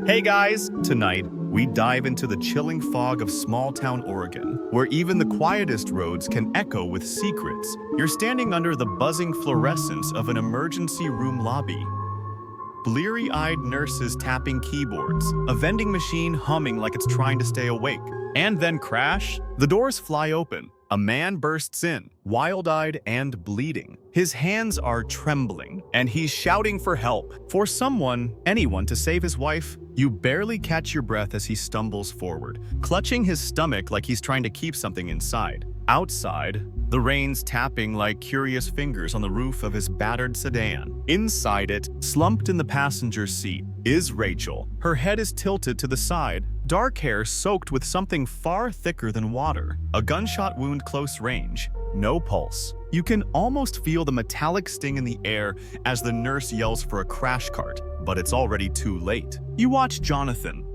Hey guys! Tonight, we dive into the chilling fog of small-town Oregon, where even the quietest roads can echo with secrets. You're standing under the buzzing fluorescence of an emergency room lobby. Bleary-eyed nurses tapping keyboards, a vending machine humming like it's trying to stay awake. And then crash, the doors fly open. A man bursts in, wild-eyed and bleeding. His hands are trembling, and he's shouting for help. For anyone to save his wife. You barely catch your breath as he stumbles forward, clutching his stomach like he's trying to keep something inside. Outside, the rain's tapping like curious fingers on the roof of his battered sedan. Inside it, slumped in the passenger seat, is Rachel. Her head is tilted to the side, dark hair soaked with something far thicker than water. A gunshot wound close range, no pulse. You can almost feel the metallic sting in the air as the nurse yells for a crash cart, but it's already too late. You watch Jonathan,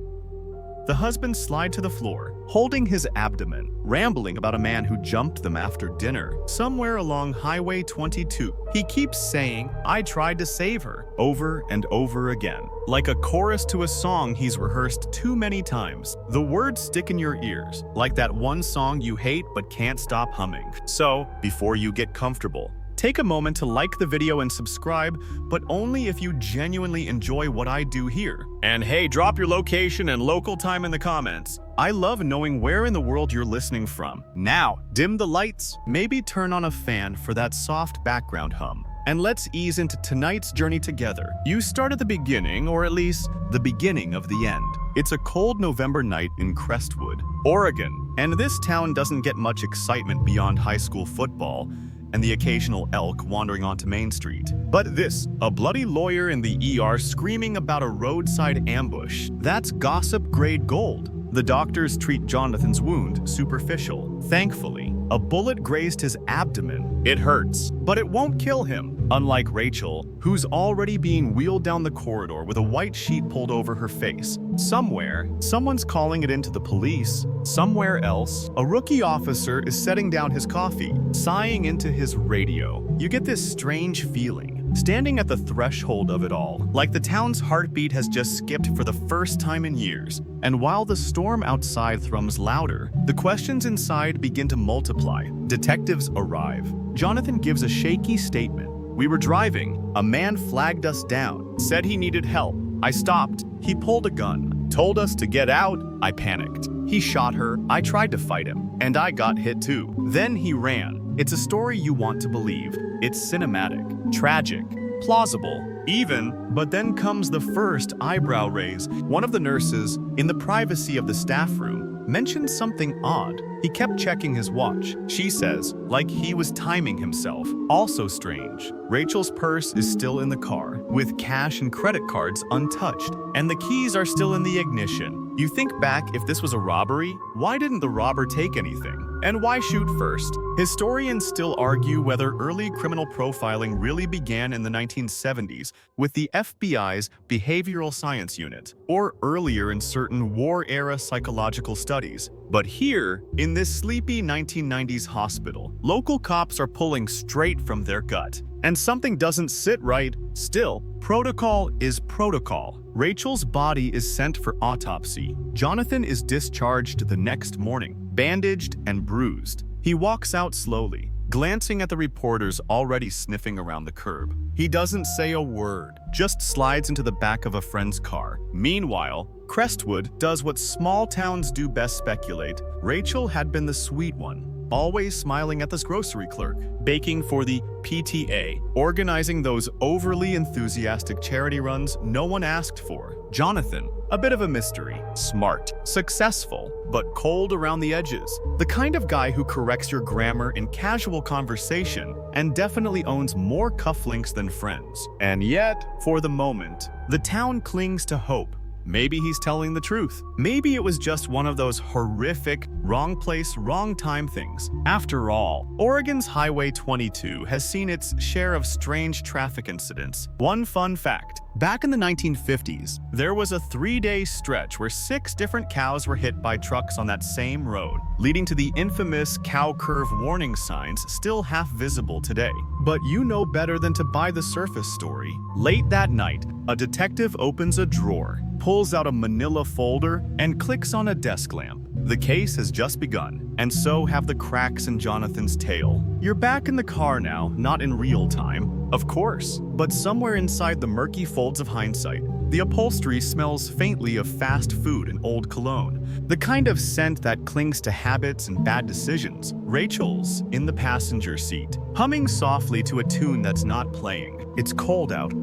the husband, slide to the floor, holding his abdomen, rambling about a man who jumped them after dinner, somewhere along Highway 22. He keeps saying, "I tried to save her," over and over again, like a chorus to a song he's rehearsed too many times. The words stick in your ears, like that one song you hate but can't stop humming. So, before you get comfortable, take a moment to like the video and subscribe, but only if you genuinely enjoy what I do here. And hey, drop your location and local time in the comments. I love knowing where in the world you're listening from. Now, dim the lights, maybe turn on a fan for that soft background hum. And let's ease into tonight's journey together. You start at the beginning, or at least the beginning of the end. It's a cold November night in Crestwood, Oregon, and this town doesn't get much excitement beyond high school football and the occasional elk wandering onto Main Street. But this, a bloody lawyer in the ER screaming about a roadside ambush, that's gossip grade gold. The doctors treat Jonathan's wound superficial. Thankfully, a bullet grazed his abdomen. It hurts, but it won't kill him. Unlike Rachel, who's already being wheeled down the corridor with a white sheet pulled over her face. Somewhere, someone's calling it into the police. Somewhere else, a rookie officer is setting down his coffee, sighing into his radio. You get this strange feeling, standing at the threshold of it all, like the town's heartbeat has just skipped for the first time in years. And while the storm outside thrums louder, the questions inside begin to multiply. Detectives arrive. Jonathan gives a shaky statement. "We were driving. A man flagged us down, said he needed help. I stopped. He pulled a gun, told us to get out. I panicked. He shot her. I tried to fight him, and I got hit too. Then he ran." It's a story you want to believe. It's cinematic, tragic, plausible, even, but then comes the first eyebrow raise. One of the nurses, in the privacy of the staff room, mentioned something odd. He kept checking his watch, she says, like he was timing himself. Also strange, Rachel's purse is still in the car, with cash and credit cards untouched, and the keys are still in the ignition. You think back, if this was a robbery, why didn't the robber take anything? And why shoot first? Historians still argue whether early criminal profiling really began in the 1970s with the FBI's Behavioral Science Unit, or earlier in certain war-era psychological studies. But here, in this sleepy 1990s hospital, local cops are pulling straight from their gut. And something doesn't sit right. Still, protocol is protocol. Rachel's body is sent for autopsy. Jonathan is discharged the next morning, bandaged and bruised. He walks out slowly, glancing at the reporters already sniffing around the curb. He doesn't say a word, just slides into the back of a friend's car. Meanwhile, Crestwood does what small towns do best: speculate. Rachel had been the sweet one, always smiling at this grocery clerk, baking for the PTA, organizing those overly enthusiastic charity runs no one asked for. Jonathan, a bit of a mystery, smart, successful, but cold around the edges. The kind of guy who corrects your grammar in casual conversation and definitely owns more cufflinks than friends. And yet, for the moment, the town clings to hope. Maybe he's telling the truth. Maybe it was just one of those horrific, wrong place, wrong time things. After all, Oregon's Highway 22 has seen its share of strange traffic incidents. One fun fact: back in the 1950s, there was a 3-day stretch where 6 different cows were hit by trucks on that same road, leading to the infamous cow curve warning signs still half visible today. But you know better than to buy the surface story. Late that night, a detective opens a drawer, pulls out a manila folder, and clicks on a desk lamp. The case has just begun, and so have the cracks in Jonathan's tale. You're back in the car now, not in real time, of course, but somewhere inside the murky folds of hindsight, the upholstery smells faintly of fast food and old cologne, the kind of scent that clings to habits and bad decisions. Rachel's in the passenger seat, humming softly to a tune that's not playing. It's cold out.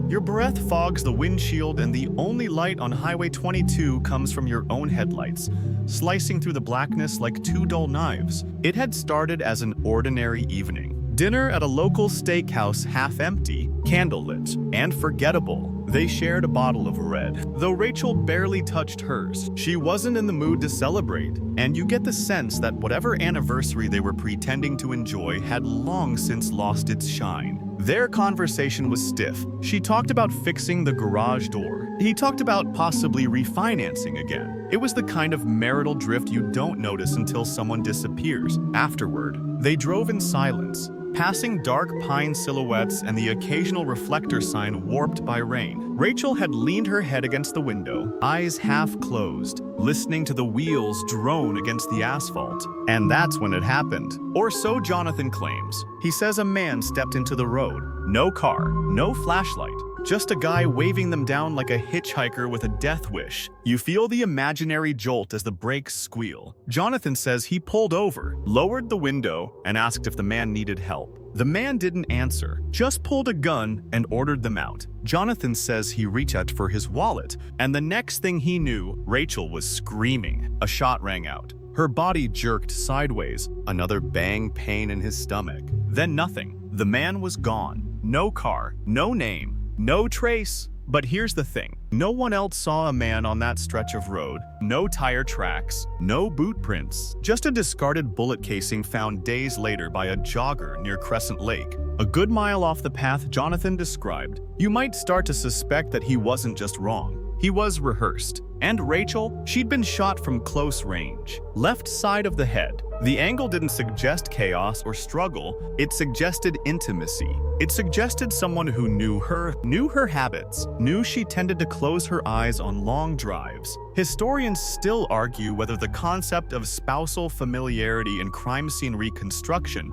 Your breath fogs the windshield, and the only light on Highway 22 comes from your own headlights, slicing through the blackness like 2 dull knives. It had started as an ordinary evening. Dinner at a local steakhouse, half empty, candlelit, and forgettable. They shared a bottle of red. Though Rachel barely touched hers, she wasn't in the mood to celebrate, and you get the sense that whatever anniversary they were pretending to enjoy had long since lost its shine. Their conversation was stiff. She talked about fixing the garage door. He talked about possibly refinancing again. It was the kind of marital drift you don't notice until someone disappears. Afterward, they drove in silence, passing dark pine silhouettes and the occasional reflector sign warped by rain. Rachel had leaned her head against the window, eyes half closed, listening to the wheels drone against the asphalt. And that's when it happened. Or so Jonathan claims. He says a man stepped into the road. No car, no flashlight. Just a guy waving them down like a hitchhiker with a death wish. You feel the imaginary jolt as the brakes squeal. Jonathan says he pulled over, lowered the window, and asked if the man needed help. The man didn't answer, just pulled a gun and ordered them out. Jonathan says he reached out for his wallet, and the next thing he knew, Rachel was screaming. A shot rang out. Her body jerked sideways, another bang pain in his stomach. Then nothing. The man was gone. No car, no name. No trace. But here's the thing. No one else saw a man on that stretch of road. No tire tracks, no boot prints. Just a discarded bullet casing found days later by a jogger near Crescent Lake. A good mile off the path Jonathan described. You might start to suspect that he wasn't just wrong. He was rehearsed. And Rachel, she'd been shot from close range. Left side of the head. The angle didn't suggest chaos or struggle, it suggested intimacy. It suggested someone who knew her habits, knew she tended to close her eyes on long drives. Historians still argue whether the concept of spousal familiarity in crime scene reconstruction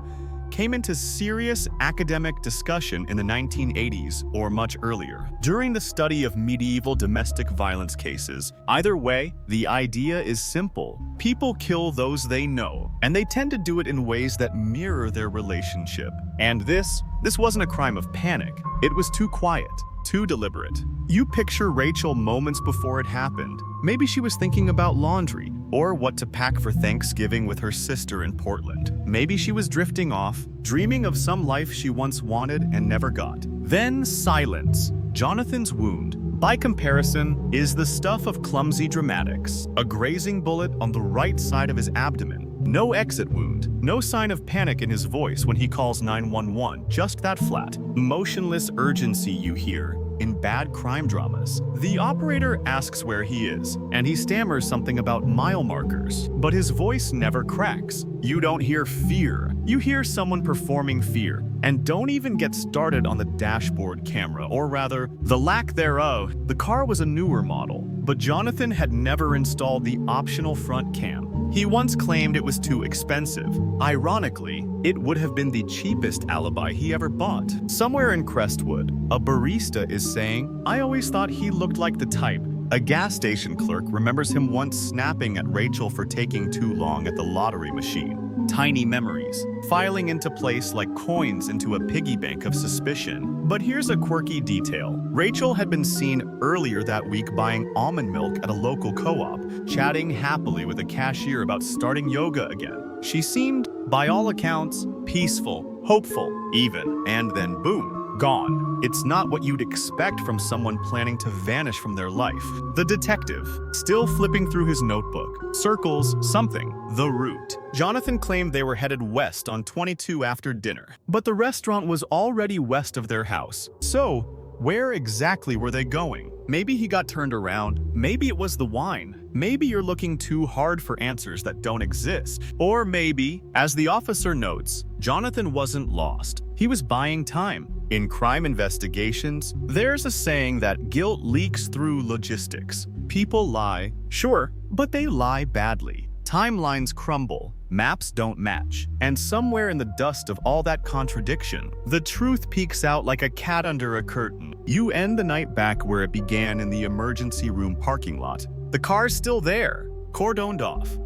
came into serious academic discussion in the 1980s or much earlier, during the study of medieval domestic violence cases. Either way, the idea is simple. People kill those they know, and they tend to do it in ways that mirror their relationship. And this wasn't a crime of panic. It was too quiet, too deliberate. You picture Rachel moments before it happened. Maybe she was thinking about laundry or what to pack for Thanksgiving with her sister in Portland. Maybe she was drifting off, dreaming of some life she once wanted and never got. Then silence. Jonathan's wound, by comparison, is the stuff of clumsy dramatics. A grazing bullet on the right side of his abdomen. No exit wound. No sign of panic in his voice when he calls 911. Just that flat, motionless urgency you hear in bad crime dramas. The operator asks where he is, and he stammers something about mile markers, but his voice never cracks. You don't hear fear. You hear someone performing fear. And don't even get started on the dashboard camera, or rather, the lack thereof. The car was a newer model, but Jonathan had never installed the optional front cam. He once claimed it was too expensive. Ironically, it would have been the cheapest alibi he ever bought. Somewhere in Crestwood, a barista is saying, "I always thought he looked like the type." A gas station clerk remembers him once snapping at Rachel for taking too long at the lottery machine. Tiny memories, filing into place like coins into a piggy bank of suspicion. But here's a quirky detail. Rachel had been seen earlier that week buying almond milk at a local co-op, chatting happily with a cashier about starting yoga again. She seemed, by all accounts, peaceful, hopeful, even, and then boom. Gone. It's not what you'd expect from someone planning to vanish from their life. The detective, still flipping through his notebook, circles something, the route. Jonathan claimed they were headed west on 22 after dinner, but the restaurant was already west of their house. So, where exactly were they going? Maybe he got turned around. Maybe it was the wine. Maybe you're looking too hard for answers that don't exist. Or maybe, as the officer notes, Jonathan wasn't lost. He was buying time. In crime investigations, there's a saying that guilt leaks through logistics. People lie, sure, but they lie badly. Timelines crumble, maps don't match, and somewhere in the dust of all that contradiction, the truth peeks out like a cat under a curtain. You end the night back where it began in the emergency room parking lot. The car's still there, cordoned off,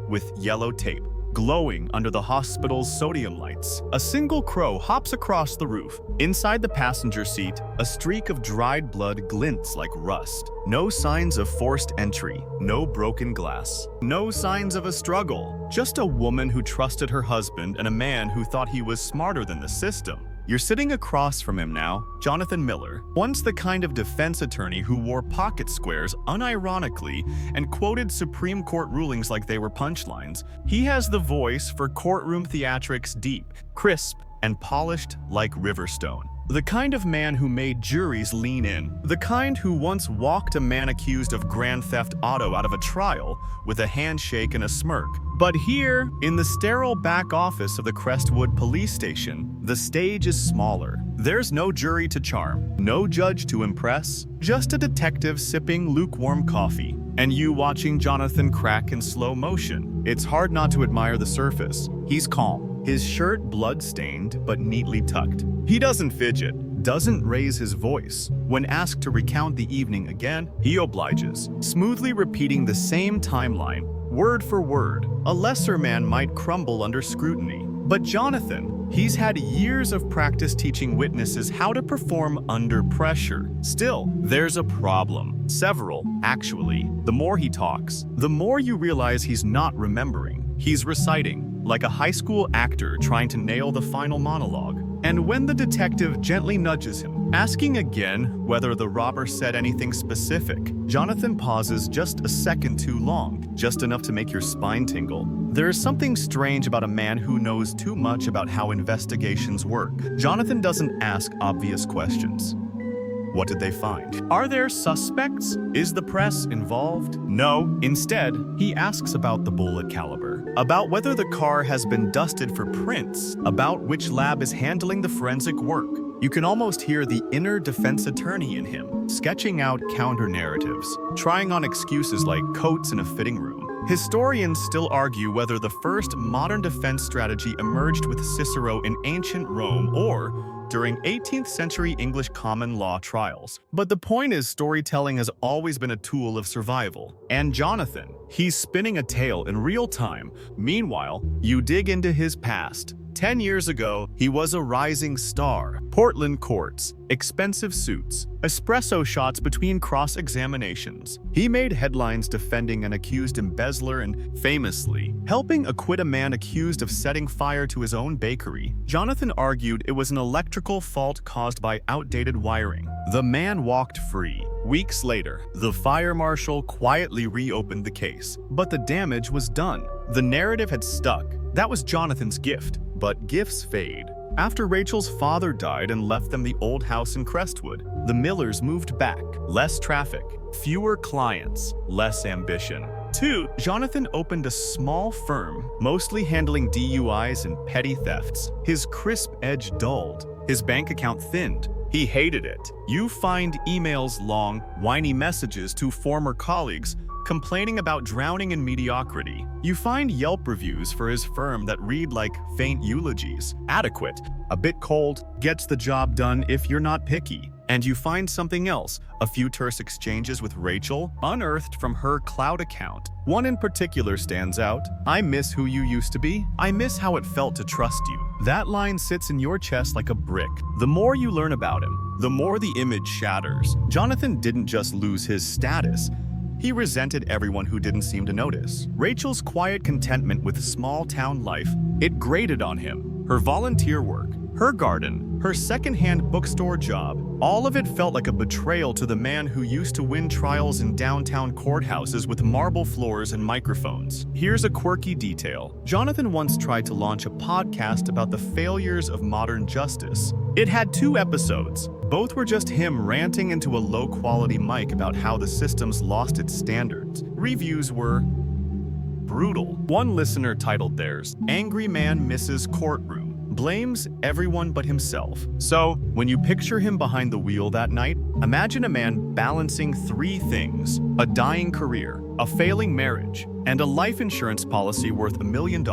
with yellow tape, glowing under the hospital's sodium lights. A single crow hops across the roof. Inside the passenger seat, a streak of dried blood glints like rust. No signs of forced entry, no broken glass, no signs of a struggle. Just a woman who trusted her husband and a man who thought he was smarter than the system. You're sitting across from him now, Jonathan Miller, once the kind of defense attorney who wore pocket squares unironically and quoted Supreme Court rulings like they were punchlines. He has the voice for courtroom theatrics, deep, crisp, and polished like Riverstone. The kind of man who made juries lean in. The kind who once walked a man accused of grand theft auto out of a trial with a handshake and a smirk. But here, in the sterile back office of the Crestwood police station, the stage is smaller. There's no jury to charm, no judge to impress, just a detective sipping lukewarm coffee, and you watching Jonathan crack in slow motion. It's hard not to admire the surface. He's calm, his shirt blood-stained but neatly tucked. He doesn't fidget, doesn't raise his voice. When asked to recount the evening again, he obliges, smoothly repeating the same timeline, word for word. A lesser man might crumble under scrutiny. But Jonathan, he's had years of practice teaching witnesses how to perform under pressure. Still, there's a problem. Several, actually. The more he talks, the more you realize he's not remembering. He's reciting, like a high school actor trying to nail the final monologue. And when the detective gently nudges him, asking again whether the robber said anything specific, Jonathan pauses just a second too long, just enough to make your spine tingle. There is something strange about a man who knows too much about how investigations work. Jonathan doesn't ask obvious questions. What did they find? Are there suspects? Is the press involved? No. Instead, he asks about the bullet caliber, about whether the car has been dusted for prints, about which lab is handling the forensic work. You can almost hear the inner defense attorney in him, sketching out counter-narratives, trying on excuses like coats in a fitting room. Historians still argue whether the first modern defense strategy emerged with Cicero in ancient Rome or during 18th century English common law trials. But the point is, storytelling has always been a tool of survival. And Jonathan, he's spinning a tale in real time. Meanwhile, you dig into his past. 10 years ago, he was a rising star. Portland courts, expensive suits, espresso shots between cross-examinations. He made headlines defending an accused embezzler and, famously, helping acquit a man accused of setting fire to his own bakery. Jonathan argued it was an electrical fault caused by outdated wiring. The man walked free. Weeks later, the fire marshal quietly reopened the case, but the damage was done. The narrative had stuck. That was Jonathan's gift. But gifts fade. After Rachel's father died and left them the old house in Crestwood, the Millers moved back. Less traffic, fewer clients, less ambition. 2. Jonathan opened a small firm, mostly handling DUIs and petty thefts. His crisp edge dulled. His bank account thinned. He hated it. You find emails long, whiny messages to former colleagues complaining about drowning in mediocrity. You find Yelp reviews for his firm that read like faint eulogies. Adequate, a bit cold, gets the job done if you're not picky. And you find something else, a few terse exchanges with Rachel, unearthed from her cloud account. One in particular stands out. "I miss who you used to be. I miss how it felt to trust you." That line sits in your chest like a brick. The more you learn about him, the more the image shatters. Jonathan didn't just lose his status. He resented everyone who didn't seem to notice. Rachel's quiet contentment with small-town life, it grated on him. Her volunteer work, her garden, her secondhand bookstore job. All of it felt like a betrayal to the man who used to win trials in downtown courthouses with marble floors and microphones. Here's a quirky detail. Jonathan once tried to launch a podcast about the failures of modern justice. It had 2 episodes. Both were just him ranting into a low-quality mic about how the system's lost its standards. Reviews were brutal. One listener titled theirs, "Angry Man Misses Courtroom." Blames everyone but himself. So, when you picture him behind the wheel that night, imagine a man balancing 3 things: a dying career, a failing marriage, and a life insurance policy worth $1 million.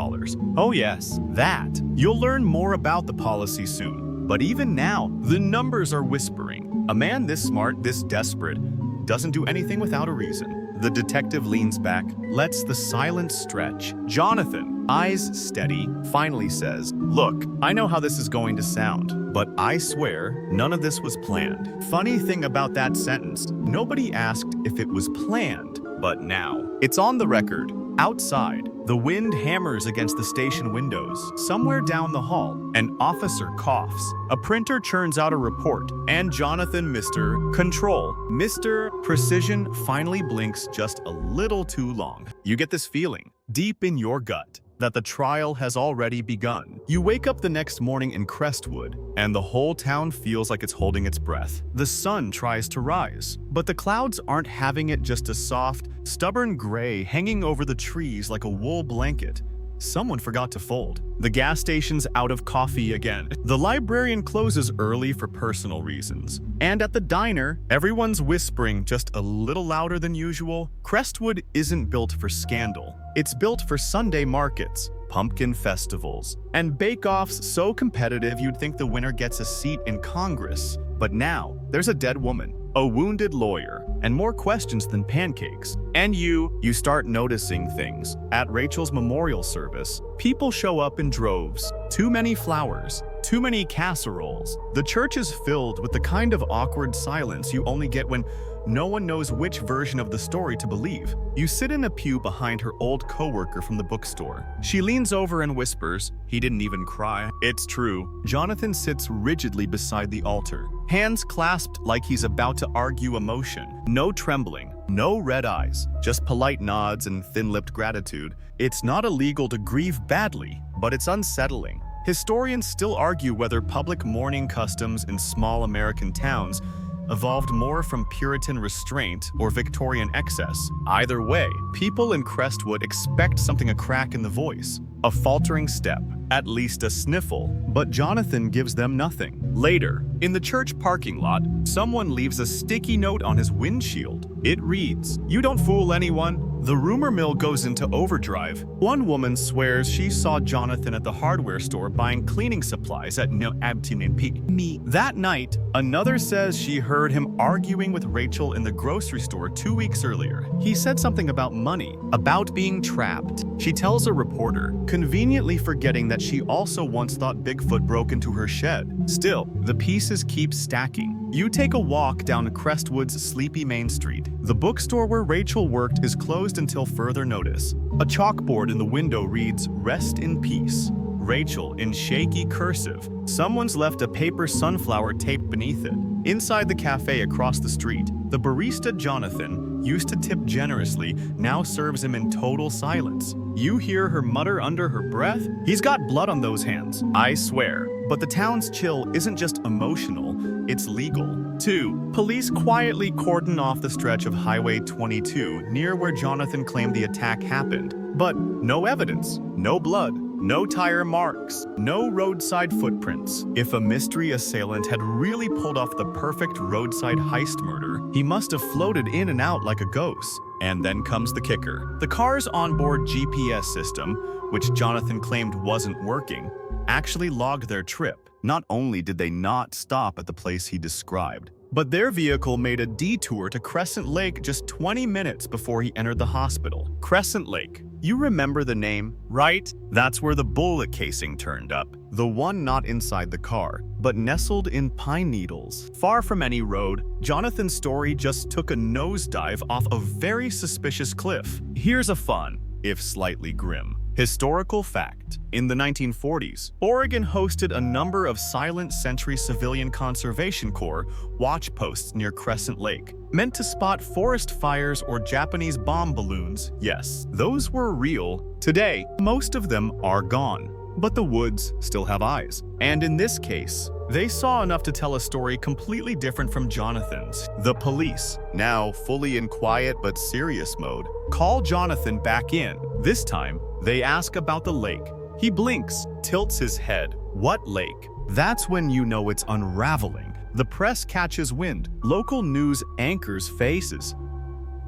Oh yes, that. You'll learn more about the policy soon. But even now, the numbers are whispering. A man this smart, this desperate, doesn't do anything without a reason. The detective leans back, lets the silence stretch. Jonathan, eyes steady, finally says, "Look, I know how this is going to sound, but I swear none of this was planned." Funny thing about that sentence, nobody asked if it was planned, but now it's on the record. Outside, the wind hammers against the station windows. Somewhere down the hall, an officer coughs. A printer churns out a report, and Jonathan, Mr. Control, Mr. Precision finally blinks just a little too long. You get this feeling, deep in your gut, that the trial has already begun. You wake up the next morning in Crestwood, and the whole town feels like it's holding its breath. The sun tries to rise, but the clouds aren't having it, just a soft, stubborn gray hanging over the trees like a wool blanket someone forgot to fold. The gas station's out of coffee again. The librarian closes early for personal reasons. And at the diner, everyone's whispering just a little louder than usual. Crestwood isn't built for scandal. It's built for Sunday markets, pumpkin festivals, and bake-offs so competitive you'd think the winner gets a seat in Congress. But now, there's a dead woman, a wounded lawyer, and more questions than pancakes. And you start noticing things. At Rachel's memorial service, people show up in droves. Too many flowers, too many casseroles. The church is filled with the kind of awkward silence you only get when no one knows which version of the story to believe. You sit in a pew behind her old coworker from the bookstore. She leans over and whispers, "He didn't even cry." It's true. Jonathan sits rigidly beside the altar, hands clasped like he's about to argue emotion. No trembling, no red eyes, just polite nods and thin-lipped gratitude. It's not illegal to grieve badly, but it's unsettling. Historians still argue whether public mourning customs in small American towns evolved more from Puritan restraint or Victorian excess. Either way, people in Crestwood expect something, a crack in the voice, a faltering step, at least a sniffle, but Jonathan gives them nothing. Later, in the church parking lot, someone leaves a sticky note on his windshield. It reads, "You don't fool anyone." The rumor mill goes into overdrive. One woman swears she saw Jonathan at the hardware store buying cleaning supplies at No Abtinin Me. That night, another says she heard him arguing with Rachel in the grocery store 2 weeks earlier. He said something about money, about being trapped. She tells a reporter, conveniently forgetting that she also once thought Bigfoot broke into her shed. Still, the pieces keep stacking. You take a walk down Crestwood's sleepy Main Street. The bookstore where Rachel worked is closed until further notice. A chalkboard in the window reads, "Rest in peace." Rachel in shaky cursive. Someone's left a paper sunflower taped beneath it. Inside the cafe across the street, the barista Jonathan, used to tip generously, now serves him in total silence. You hear her mutter under her breath, "He's got blood on those hands, I swear." But the town's chill isn't just emotional, it's legal. 2. Police quietly cordon off the stretch of Highway 22 near where Jonathan claimed the attack happened. But no evidence, no blood, no tire marks, no roadside footprints. If a mystery assailant had really pulled off the perfect roadside heist murder, he must have floated in and out like a ghost. And then comes the kicker. The car's onboard GPS system, which Jonathan claimed wasn't working, actually logged their trip. Not only did they not stop at the place he described, but their vehicle made a detour to Crescent Lake just 20 minutes before he entered the hospital. Crescent Lake. You remember the name, right? That's where the bullet casing turned up. The one not inside the car, but nestled in pine needles. Far from any road, Jonathan's story just took a nosedive off a very suspicious cliff. Here's a fun, if slightly grim, Historical fact: in the 1940s, Oregon hosted a number of Silent Sentry Civilian Conservation Corps watch posts near Crescent Lake, meant to spot forest fires or Japanese bomb balloons. Yes, those were real. Today, most of them are gone, but the woods still have eyes. And in this case, they saw enough to tell a story completely different from Jonathan's. The police, now fully in quiet but serious mode, call Jonathan back in. This time, they ask about the lake. He blinks, tilts his head. What lake? That's when you know it's unraveling. The press catches wind. Local news anchors faces.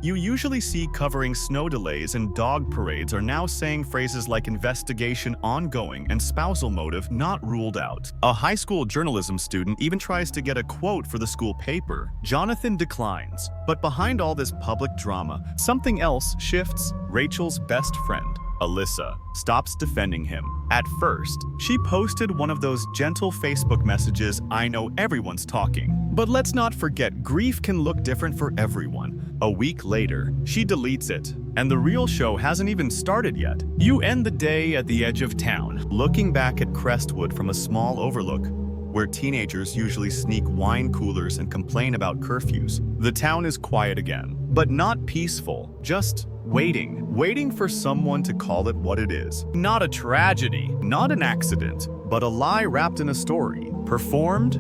You usually see covering snow delays and dog parades are now saying phrases like investigation ongoing and spousal motive not ruled out. A high school journalism student even tries to get a quote for the school paper. Jonathan declines. But behind all this public drama, something else shifts. Rachel's best friend, Alyssa, stops defending him. At first, she posted one of those gentle Facebook messages, "I know everyone's talking." But let's not forget, grief can look different for everyone. A week later, she deletes it, and the real show hasn't even started yet. You end the day at the edge of town, looking back at Crestwood from a small overlook, where teenagers usually sneak wine coolers and complain about curfews. The town is quiet again, but not peaceful, just waiting for someone to call it what it is. Not a tragedy, not an accident, but a lie wrapped in a story, performed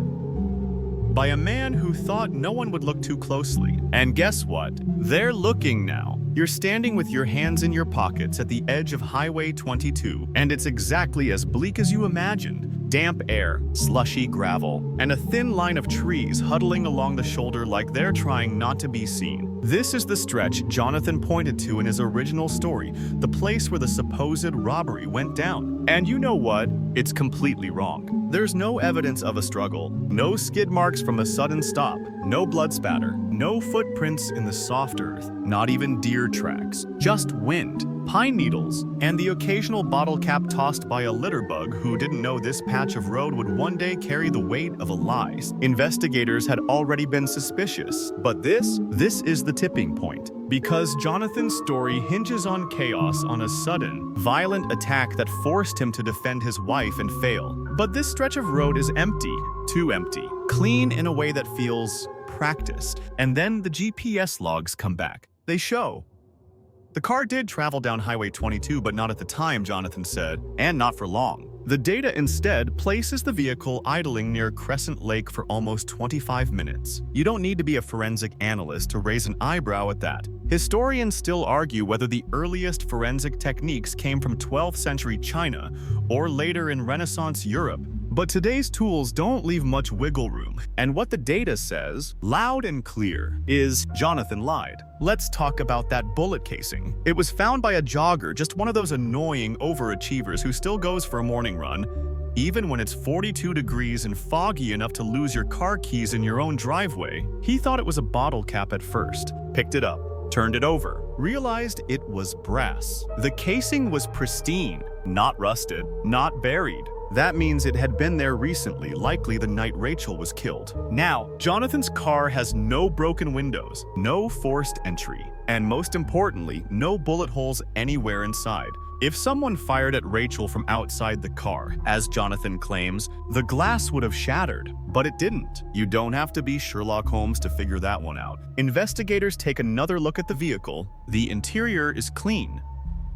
by a man who thought no one would look too closely. And guess what? They're looking now. You're standing with your hands in your pockets at the edge of Highway 22, and it's exactly as bleak as you imagined. Damp air, slushy gravel, and a thin line of trees huddling along the shoulder like they're trying not to be seen. This is the stretch Jonathan pointed to in his original story, the place where the supposed robbery went down. And you know what? It's completely wrong. There's no evidence of a struggle, no skid marks from a sudden stop, no blood spatter, no footprints in the soft earth, not even deer tracks, just wind, pine needles, and the occasional bottle cap tossed by a litter bug who didn't know this patch of road would one day carry the weight of a lie. Investigators had already been suspicious, but this is the tipping point. Because Jonathan's story hinges on chaos, on a sudden, violent attack that forced him to defend his wife and fail. But this stretch of road is empty, too empty, clean in a way that feels practiced. And then the GPS logs come back. They show the car did travel down Highway 22, but not at the time, Jonathan said, and not for long. The data instead places the vehicle idling near Crescent Lake for almost 25 minutes. You don't need to be a forensic analyst to raise an eyebrow at that. Historians still argue whether the earliest forensic techniques came from 12th century China or later in Renaissance Europe. But today's tools don't leave much wiggle room, and what the data says, loud and clear, is Jonathan lied. Let's talk about that bullet casing. It was found by a jogger, just one of those annoying overachievers who still goes for a morning run, even when it's 42 degrees and foggy enough to lose your car keys in your own driveway. He thought it was a bottle cap at first, picked it up, turned it over, realized it was brass. The casing was pristine, not rusted, not buried. That means it had been there recently, likely the night Rachel was killed. Now, Jonathan's car has no broken windows, no forced entry, and most importantly, no bullet holes anywhere inside. If someone fired at Rachel from outside the car, as Jonathan claims, the glass would have shattered, but it didn't. You don't have to be Sherlock Holmes to figure that one out. Investigators take another look at the vehicle. The interior is clean.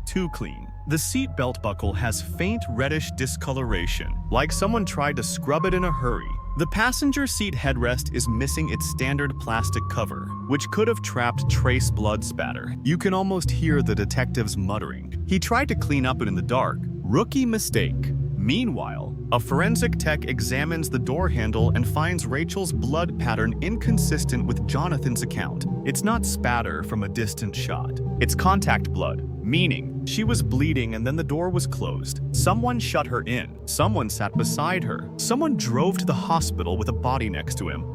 Too clean. The seat belt buckle has faint reddish discoloration, like someone tried to scrub it in a hurry. The passenger seat headrest is missing its standard plastic cover, which could have trapped trace blood spatter. You can almost hear the detective's muttering. He tried to clean up it in the dark. Rookie mistake. Meanwhile, a forensic tech examines the door handle and finds Rachel's blood pattern inconsistent with Jonathan's account. It's not spatter from a distant shot. It's contact blood, meaning she was bleeding and then the door was closed. Someone shut her in. Someone sat beside her. Someone drove to the hospital with a body next to him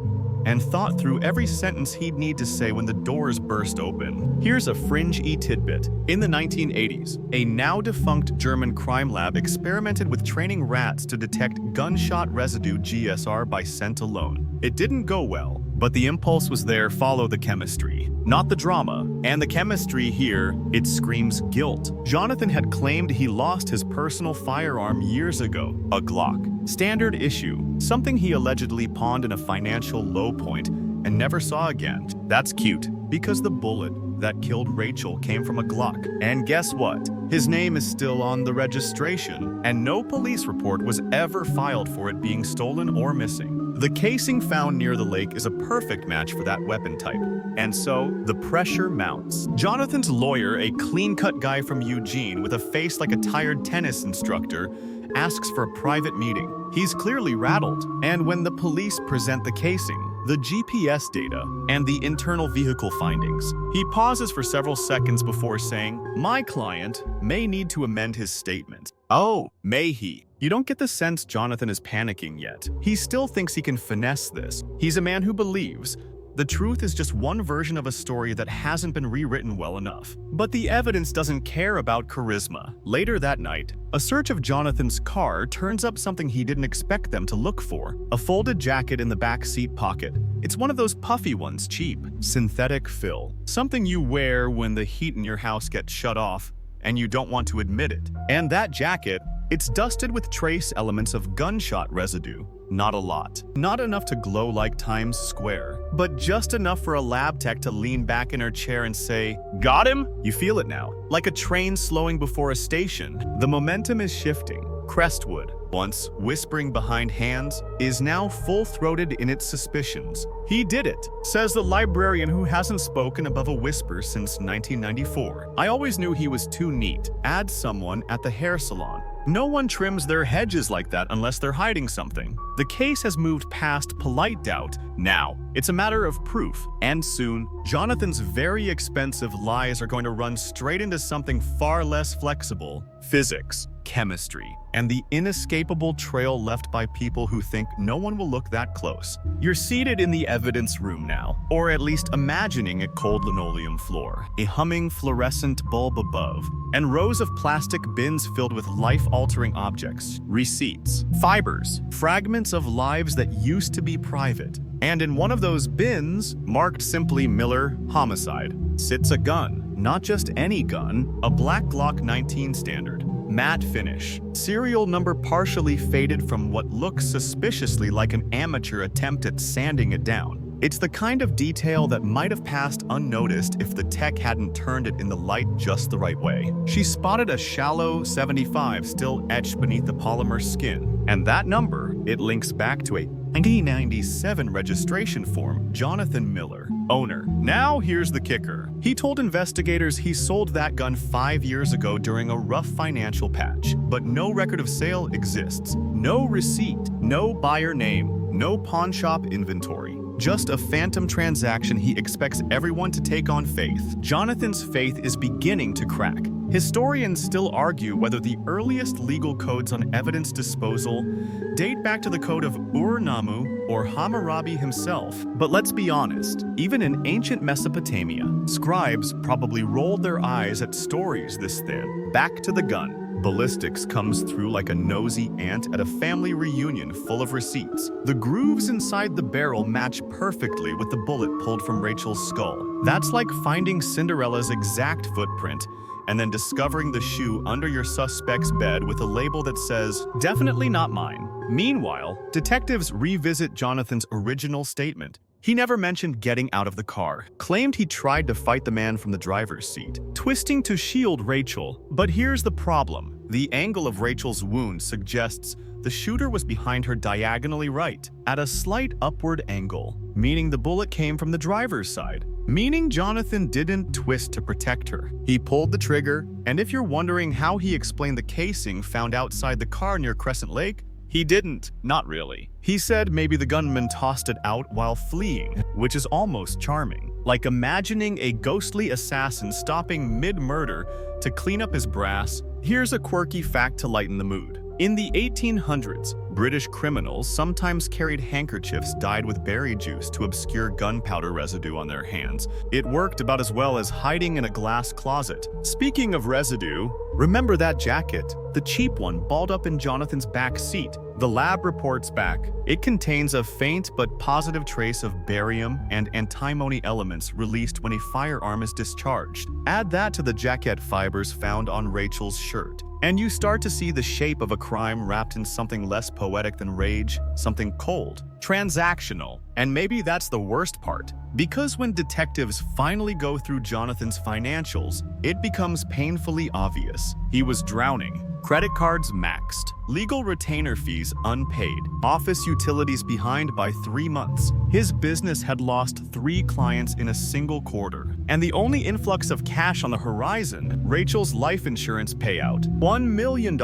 and thought through every sentence he'd need to say when the doors burst open. Here's a fringe-y tidbit. In the 1980s, a now-defunct German crime lab experimented with training rats to detect gunshot residue GSR by scent alone. It didn't go well, But the impulse was there, follow the chemistry, not the drama. And the chemistry here, it screams guilt. Jonathan had claimed he lost his personal firearm years ago, a Glock. Standard issue, something he allegedly pawned in a financial low point and never saw again. That's cute, because the bullet that killed Rachel came from a Glock. And guess what? His name is still on the registration, and no police report was ever filed for it being stolen or missing. The casing found near the lake is a perfect match for that weapon type. And so, the pressure mounts. Jonathan's lawyer, a clean-cut guy from Eugene with a face like a tired tennis instructor, asks for a private meeting. He's clearly rattled, and when the police present the casing, the GPS data, and the internal vehicle findings, he pauses for several seconds before saying, "My client may need to amend his statement." Oh, may he? You don't get the sense Jonathan is panicking yet. He still thinks he can finesse this. He's a man who believes the truth is just one version of a story that hasn't been rewritten well enough. But the evidence doesn't care about charisma. Later that night, a search of Jonathan's car turns up something he didn't expect them to look for. A folded jacket in the back seat pocket. It's one of those puffy ones, cheap. Synthetic fill. Something you wear when the heat in your house gets shut off and you don't want to admit it. And that jacket, it's dusted with trace elements of gunshot residue. Not a lot. Not enough to glow like Times Square, but just enough for a lab tech to lean back in her chair and say, "Got him?" You feel it now. Like a train slowing before a station. The momentum is shifting. Crestwood, once whispering behind hands, is now full-throated in its suspicions. "He did it," says the librarian who hasn't spoken above a whisper since 1994. "I always knew he was too neat," adds someone at the hair salon. "No one trims their hedges like that unless they're hiding something." The case has moved past polite doubt. Now, it's a matter of proof. And soon, Jonathan's very expensive lies are going to run straight into something far less flexible: physics, chemistry, and the inescapable trail left by people who think no one will look that close. You're seated in the evidence room now, or at least imagining a cold linoleum floor, a humming fluorescent bulb above, and rows of plastic bins filled with life-altering objects, receipts, fibers, fragments of lives that used to be private. And in one of those bins, marked simply Miller Homicide, sits a gun. Not just any gun, a black Glock 19 standard. Matte finish. Serial number partially faded from what looks suspiciously like an amateur attempt at sanding it down. It's the kind of detail that might have passed unnoticed if the tech hadn't turned it in the light just the right way. She spotted a shallow 75 still etched beneath the polymer skin. And that number, it links back to a 1997 registration form, Jonathan Miller, owner. Now here's the kicker. He told investigators he sold that gun 5 years ago during a rough financial patch, but no record of sale exists. No receipt, no buyer name, no pawn shop inventory. Just a phantom transaction he expects everyone to take on faith. Jonathan's faith is beginning to crack. Historians still argue whether the earliest legal codes on evidence disposal date back to the code of Ur-Nammu or Hammurabi himself. But let's be honest, even in ancient Mesopotamia, scribes probably rolled their eyes at stories this thin. Back to the gun. Ballistics comes through like a nosy ant at a family reunion full of receipts. The grooves inside the barrel match perfectly with the bullet pulled from Rachel's skull. That's like finding Cinderella's exact footprint and then discovering the shoe under your suspect's bed with a label that says, "Definitely not mine." Meanwhile, detectives revisit Jonathan's original statement. He never mentioned getting out of the car, claimed he tried to fight the man from the driver's seat, twisting to shield Rachel. But here's the problem. The angle of Rachel's wound suggests the shooter was behind her diagonally right, at a slight upward angle, meaning the bullet came from the driver's side, meaning Jonathan didn't twist to protect her. He pulled the trigger, and if you're wondering how he explained the casing found outside the car near Crescent Lake, he didn't. Not really. He said maybe the gunman tossed it out while fleeing, which is almost charming. Like imagining a ghostly assassin stopping mid-murder to clean up his brass. Here's a quirky fact to lighten the mood. In the 1800s, British criminals sometimes carried handkerchiefs dyed with berry juice to obscure gunpowder residue on their hands. It worked about as well as hiding in a glass closet. Speaking of residue, remember that jacket? The cheap one balled up in Jonathan's back seat. The lab reports back. It contains a faint but positive trace of barium and antimony elements released when a firearm is discharged. Add that to the jacket fibers found on Rachel's shirt, and you start to see the shape of a crime wrapped in something less poetic than rage, something cold, transactional. And maybe that's the worst part, because when detectives finally go through Jonathan's financials, it becomes painfully obvious. He was drowning. Credit cards maxed, legal retainer fees unpaid, office utilities behind by 3 months. His business had lost 3 clients in a single quarter, and the only influx of cash on the horizon, Rachel's life insurance payout, $1 million.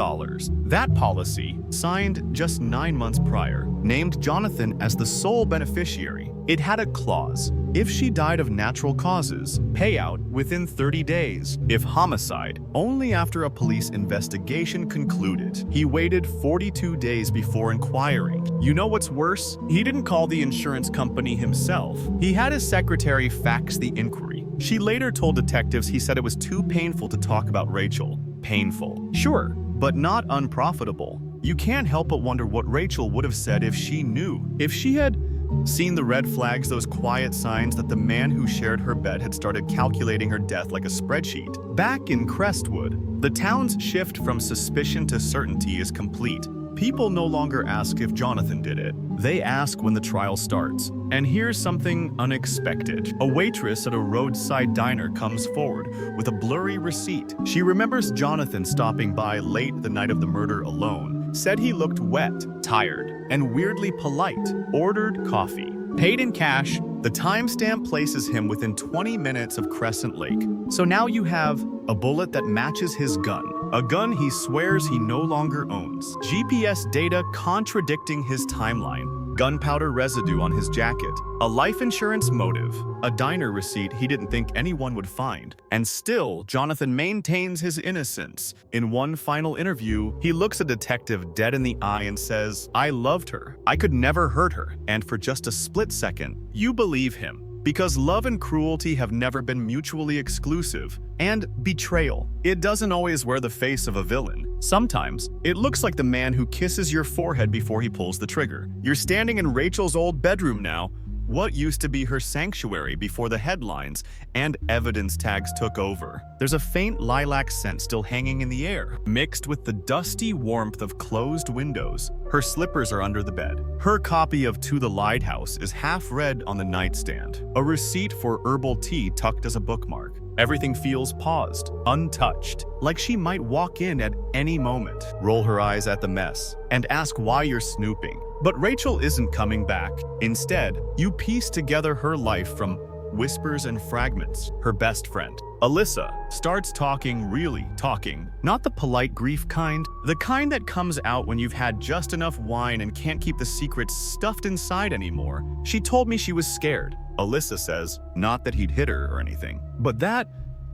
That policy, signed just 9 months prior, named Jonathan as the sole beneficiary. It had a clause. If she died of natural causes, payout within 30 days. If homicide, only after a police investigation concluded. He waited 42 days before inquiring. You know what's worse? He didn't call the insurance company himself. He had his secretary fax the inquiry. She later told detectives he said it was too painful to talk about Rachel. Painful. Sure, but not unprofitable. You can't help but wonder what Rachel would have said if she knew. If she had seen the red flags, those quiet signs that the man who shared her bed had started calculating her death like a spreadsheet. Back in Crestwood, the town's shift from suspicion to certainty is complete. People no longer ask if Jonathan did it. They ask when the trial starts. And here's something unexpected. A waitress at a roadside diner comes forward with a blurry receipt. She remembers Jonathan stopping by late the night of the murder alone, said he looked wet, tired, and weirdly polite, ordered coffee. Paid in cash, the timestamp places him within 20 minutes of Crescent Lake. So now you have a bullet that matches his gun, a gun he swears he no longer owns, GPS data contradicting his timeline, gunpowder residue on his jacket, a life insurance motive, a diner receipt he didn't think anyone would find. And still, Jonathan maintains his innocence. In one final interview, he looks a detective dead in the eye and says, "I loved her. I could never hurt her." And for just a split second, you believe him. Because love and cruelty have never been mutually exclusive. And betrayal. It doesn't always wear the face of a villain. Sometimes, it looks like the man who kisses your forehead before he pulls the trigger. You're standing in Rachel's old bedroom now, what used to be her sanctuary before the headlines and evidence tags took over. There's a faint lilac scent still hanging in the air, mixed with the dusty warmth of closed windows. Her slippers are under the bed. Her copy of To the Lighthouse is half read on the nightstand. A receipt for herbal tea tucked as a bookmark. Everything feels paused, untouched, like she might walk in at any moment, roll her eyes at the mess, and ask why you're snooping. But Rachel isn't coming back. Instead, you piece together her life from whispers and fragments. Her best friend, Alyssa, starts talking, really talking. Not the polite grief kind, the kind that comes out when you've had just enough wine and can't keep the secrets stuffed inside anymore. She told me she was scared. Alyssa says, not that he'd hit her or anything, but that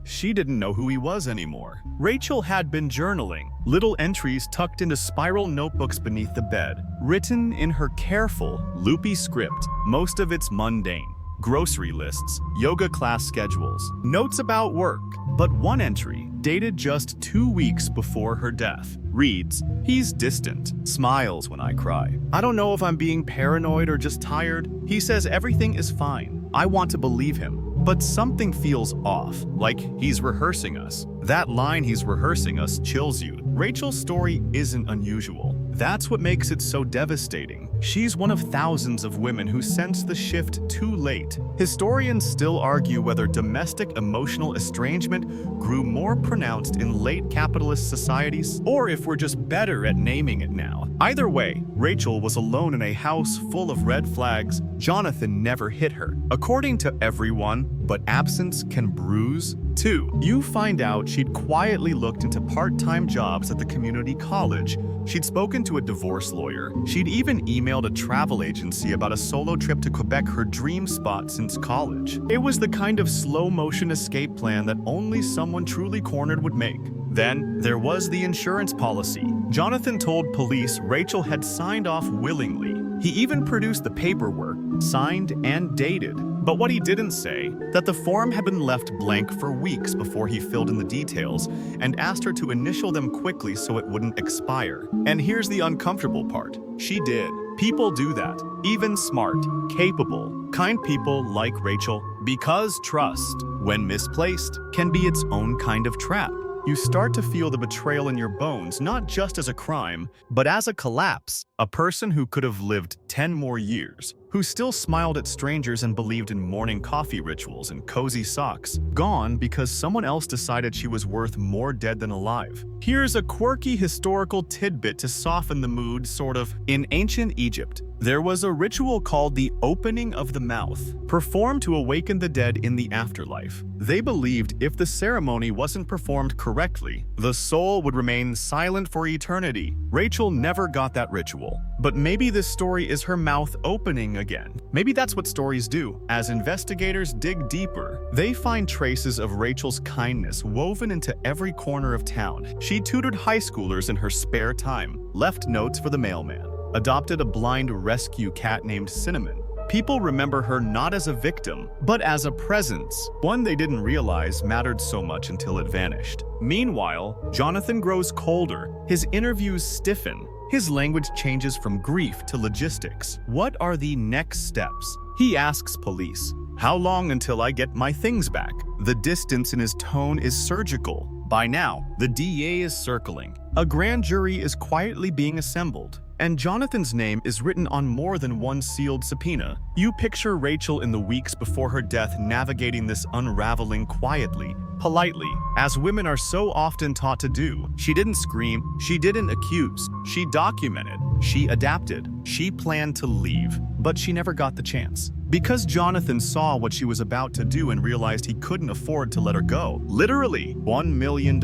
she didn't know who he was anymore. Rachel had been journaling, little entries tucked into spiral notebooks beneath the bed, written in her careful, loopy script, most of it's mundane. Grocery lists, yoga class schedules, notes about work. But one entry, dated just 2 weeks before her death, reads, "He's distant, smiles when I cry. I don't know if I'm being paranoid or just tired. He says everything is fine. I want to believe him. But something feels off, like he's rehearsing us." That line, "he's rehearsing us," chills you. Rachel's story isn't unusual. That's what makes it so devastating. She's one of thousands of women who sense the shift too late. Historians still argue whether domestic emotional estrangement grew more pronounced in late capitalist societies, or if we're just better at naming it now. Either way, Rachel was alone in a house full of red flags. Jonathan never hit her, according to everyone, but absence can bruise too. You find out she'd quietly looked into part-time jobs at the community college. She'd spoken to a divorce lawyer. She'd even emailed a travel agency about a solo trip to Quebec, her dream spot since college. It was the kind of slow-motion escape plan that only someone truly cornered would make. Then, there was the insurance policy. Jonathan told police Rachel had signed off willingly. He even produced the paperwork, signed and dated. But what he didn't say, that the form had been left blank for weeks before he filled in the details and asked her to initial them quickly so it wouldn't expire. And here's the uncomfortable part. She did. People do that. Even smart, capable, kind people like Rachel. Because trust, when misplaced, can be its own kind of trap. You start to feel the betrayal in your bones, not just as a crime, but as a collapse. A person who could have lived 10 more years, who still smiled at strangers and believed in morning coffee rituals and cozy socks, gone because someone else decided she was worth more dead than alive. Here's a quirky historical tidbit to soften the mood, sort of. In ancient Egypt, there was a ritual called the opening of the mouth, performed to awaken the dead in the afterlife. They believed if the ceremony wasn't performed correctly, the soul would remain silent for eternity. Rachel never got that ritual, but maybe this story is her mouth opening again. Maybe that's what stories do. As investigators dig deeper, they find traces of Rachel's kindness woven into every corner of town. She tutored high schoolers in her spare time, left notes for the mailman, adopted a blind rescue cat named Cinnamon. People remember her not as a victim, but as a presence, one they didn't realize mattered so much until it vanished. Meanwhile, Jonathan grows colder, his interviews stiffen, his language changes from grief to logistics. What are the next steps? He asks police. How long until I get my things back? The distance in his tone is surgical. By now, the DA is circling. A grand jury is quietly being assembled, and Jonathan's name is written on more than one sealed subpoena. You picture Rachel in the weeks before her death navigating this unraveling quietly, politely, as women are so often taught to do. She didn't scream, she didn't accuse, she documented, she adapted, she planned to leave, but she never got the chance. Because Jonathan saw what she was about to do and realized he couldn't afford to let her go. Literally, $1 million.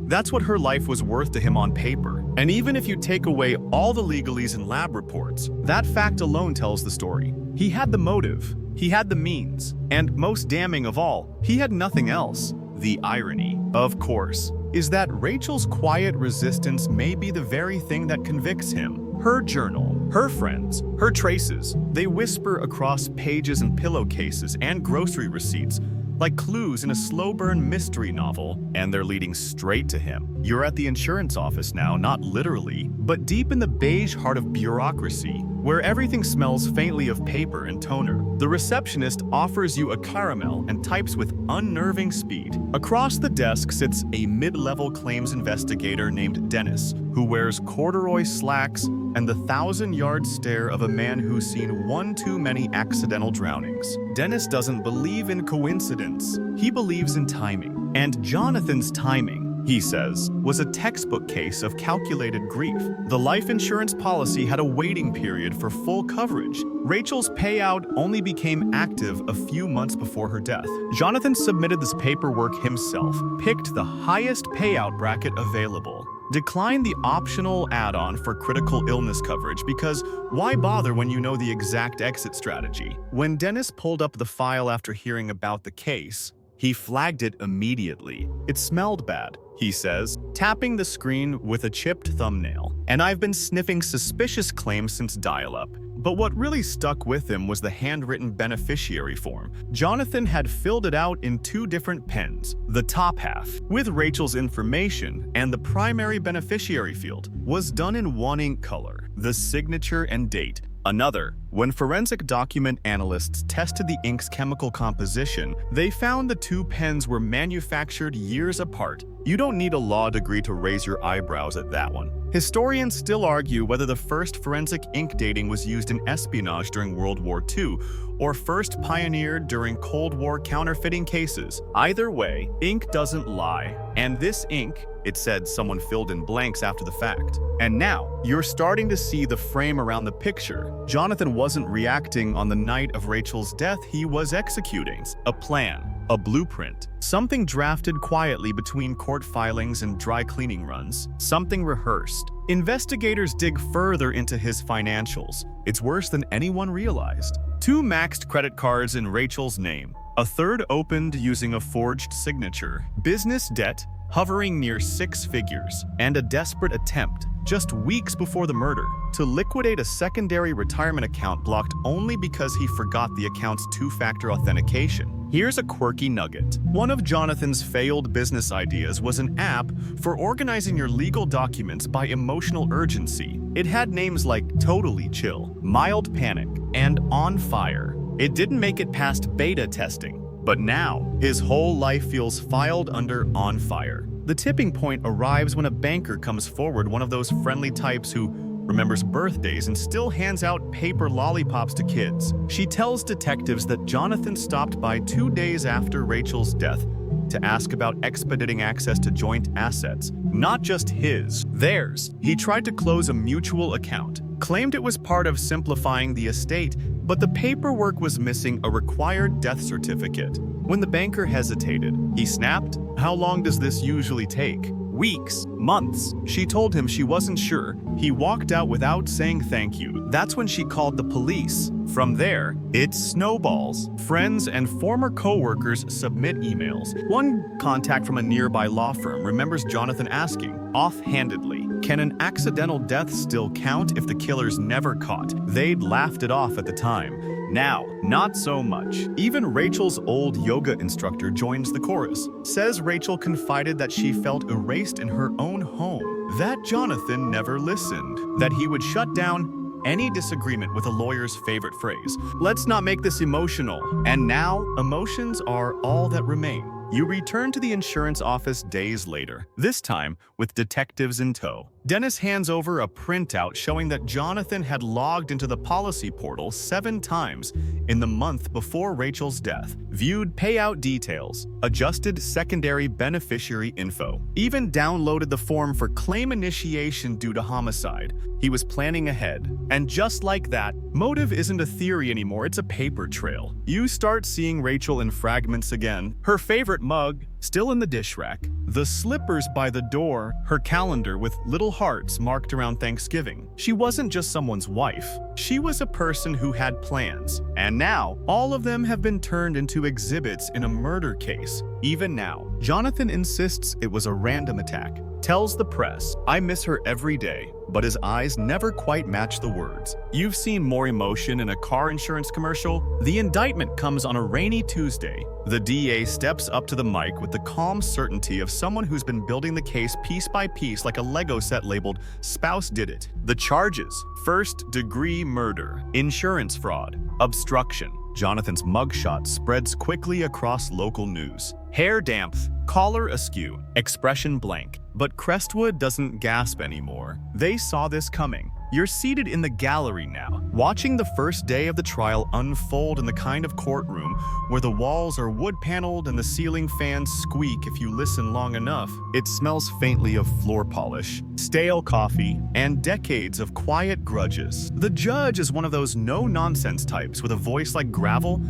That's what her life was worth to him on paper. And even if you take away all the legalese and lab reports, that fact alone tells the story. He had the motive, he had the means, and most damning of all, he had nothing else. The irony, of course, is that Rachel's quiet resistance may be the very thing that convicts him. Her journal, her friends, her traces, they whisper across pages and pillowcases and grocery receipts, like clues in a slow-burn mystery novel, and they're leading straight to him. You're at the insurance office now, not literally, but deep in the beige heart of bureaucracy, where everything smells faintly of paper and toner. The receptionist offers you a caramel and types with unnerving speed. Across the desk sits a mid-level claims investigator named Dennis, who wears corduroy slacks and the 1,000-yard stare of a man who's seen one too many accidental drownings. Dennis doesn't believe in coincidence. He believes in timing. And Jonathan's timing, he says, was a textbook case of calculated grief. The life insurance policy had a waiting period for full coverage. Rachel's payout only became active a few months before her death. Jonathan submitted this paperwork himself, picked the highest payout bracket available, declined the optional add-on for critical illness coverage because why bother when you know the exact exit strategy? When Dennis pulled up the file after hearing about the case, he flagged it immediately. It smelled bad, he says, tapping the screen with a chipped thumbnail. And I've been sniffing suspicious claims since dial-up. But what really stuck with him was the handwritten beneficiary form. Jonathan had filled it out in two different pens. The top half, with Rachel's information, and the primary beneficiary field, was done in one ink color, the signature and date. Another, when forensic document analysts tested the ink's chemical composition, they found the two pens were manufactured years apart. You don't need a law degree to raise your eyebrows at that one. Historians still argue whether the first forensic ink dating was used in espionage during World War II or first pioneered during Cold War counterfeiting cases. Either way, ink doesn't lie, and this ink, it said someone filled in blanks after the fact. And now, you're starting to see the frame around the picture. Jonathan wasn't reacting on the night of Rachel's death, he was executing a plan. A blueprint. Something drafted quietly between court filings and dry cleaning runs. Something rehearsed. Investigators dig further into his financials. It's worse than anyone realized. 2 maxed credit cards in Rachel's name. A third opened using a forged signature. Business debt hovering near 6 figures. And a desperate attempt just weeks before the murder, to liquidate a secondary retirement account blocked only because he forgot the account's two-factor authentication. Here's a quirky nugget. One of Jonathan's failed business ideas was an app for organizing your legal documents by emotional urgency. It had names like Totally Chill, Mild Panic, and On Fire. It didn't make it past beta testing, but now his whole life feels filed under On Fire. The tipping point arrives when a banker comes forward, one of those friendly types who remembers birthdays and still hands out paper lollipops to kids. She tells detectives that Jonathan stopped by 2 days after Rachel's death to ask about expediting access to joint assets, not just his, theirs. He tried to close a mutual account, claimed it was part of simplifying the estate, but the paperwork was missing a required death certificate. When the banker hesitated, he snapped, "How long does this usually take?" "Weeks, months." She told him she wasn't sure. He walked out without saying thank you. That's when she called the police. From there, it snowballs. Friends and former co-workers submit emails. One contact from a nearby law firm remembers Jonathan asking, offhandedly, "Can an accidental death still count if the killer's never caught?" They'd laughed it off at the time. Now, not so much. Even Rachel's old yoga instructor joins the chorus. Says Rachel confided that she felt erased in her own home, that Jonathan never listened, that he would shut down any disagreement with a lawyer's favorite phrase. Let's not make this emotional. And now, emotions are all that remain. You return to the insurance office days later, this time with detectives in tow. Dennis hands over a printout showing that Jonathan had logged into the policy portal 7 times in the month before Rachel's death, viewed payout details, adjusted secondary beneficiary info, even downloaded the form for claim initiation due to homicide. He was planning ahead. And just like that, motive isn't a theory anymore, it's a paper trail. You start seeing Rachel in fragments again. Her favorite mug, still in the dish rack. The slippers by the door, her calendar with little hearts marked around Thanksgiving. She wasn't just someone's wife. She was a person who had plans. And now, all of them have been turned into exhibits in a murder case. Even now, Jonathan insists it was a random attack. Tells the press, "I miss her every day," but his eyes never quite match the words. You've seen more emotion in a car insurance commercial? The indictment comes on a rainy Tuesday. The DA steps up to the mic with the calm certainty of someone who's been building the case piece by piece like a Lego set labeled "Spouse Did It." The charges: first-degree murder, insurance fraud, obstruction. Jonathan's mugshot spreads quickly across local news. Hair damp, collar askew, expression blank. But Crestwood doesn't gasp anymore. They saw this coming. You're seated in the gallery now, watching the first day of the trial unfold in the kind of courtroom where the walls are wood-paneled and the ceiling fans squeak if you listen long enough. It smells faintly of floor polish, stale coffee, and decades of quiet grudges. The judge is one of those no-nonsense types with a voice like gravel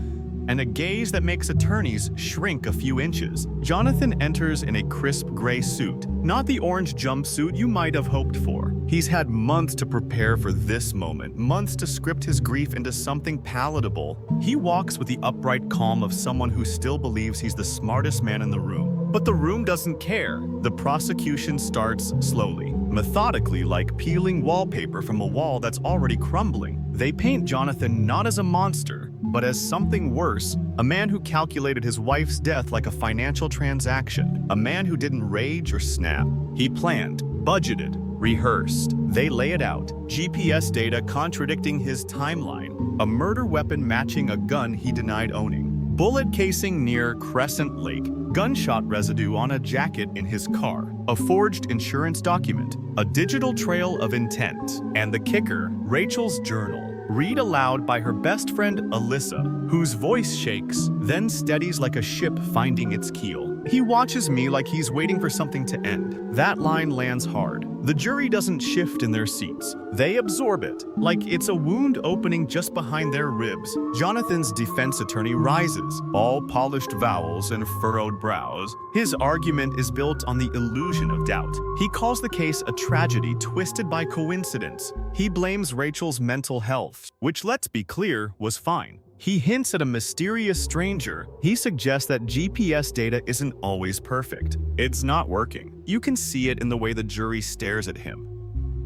and a gaze that makes attorneys shrink a few inches. Jonathan enters in a crisp gray suit, not the orange jumpsuit you might have hoped for. He's had months to prepare for this moment, months to script his grief into something palatable. He walks with the upright calm of someone who still believes he's the smartest man in the room. But the room doesn't care. The prosecution starts slowly, methodically, like peeling wallpaper from a wall that's already crumbling. They paint Jonathan not as a monster, but as something worse, a man who calculated his wife's death like a financial transaction, a man who didn't rage or snap. He planned, budgeted, rehearsed. They lay it out, GPS data contradicting his timeline, a murder weapon matching a gun he denied owning, bullet casing near Crescent Lake, gunshot residue on a jacket in his car, a forged insurance document, a digital trail of intent, and the kicker, Rachel's journal. Read aloud by her best friend Alyssa, whose voice shakes, then steadies like a ship finding its keel. He watches me like he's waiting for something to end. That line lands hard. The jury doesn't shift in their seats. They absorb it, like it's a wound opening just behind their ribs. Jonathan's defense attorney rises, all polished vowels and furrowed brows. His argument is built on the illusion of doubt. He calls the case a tragedy twisted by coincidence. He blames Rachel's mental health, which, let's be clear, was fine. He hints at a mysterious stranger. He suggests that GPS data isn't always perfect. It's not working. You can see it in the way the jury stares at him.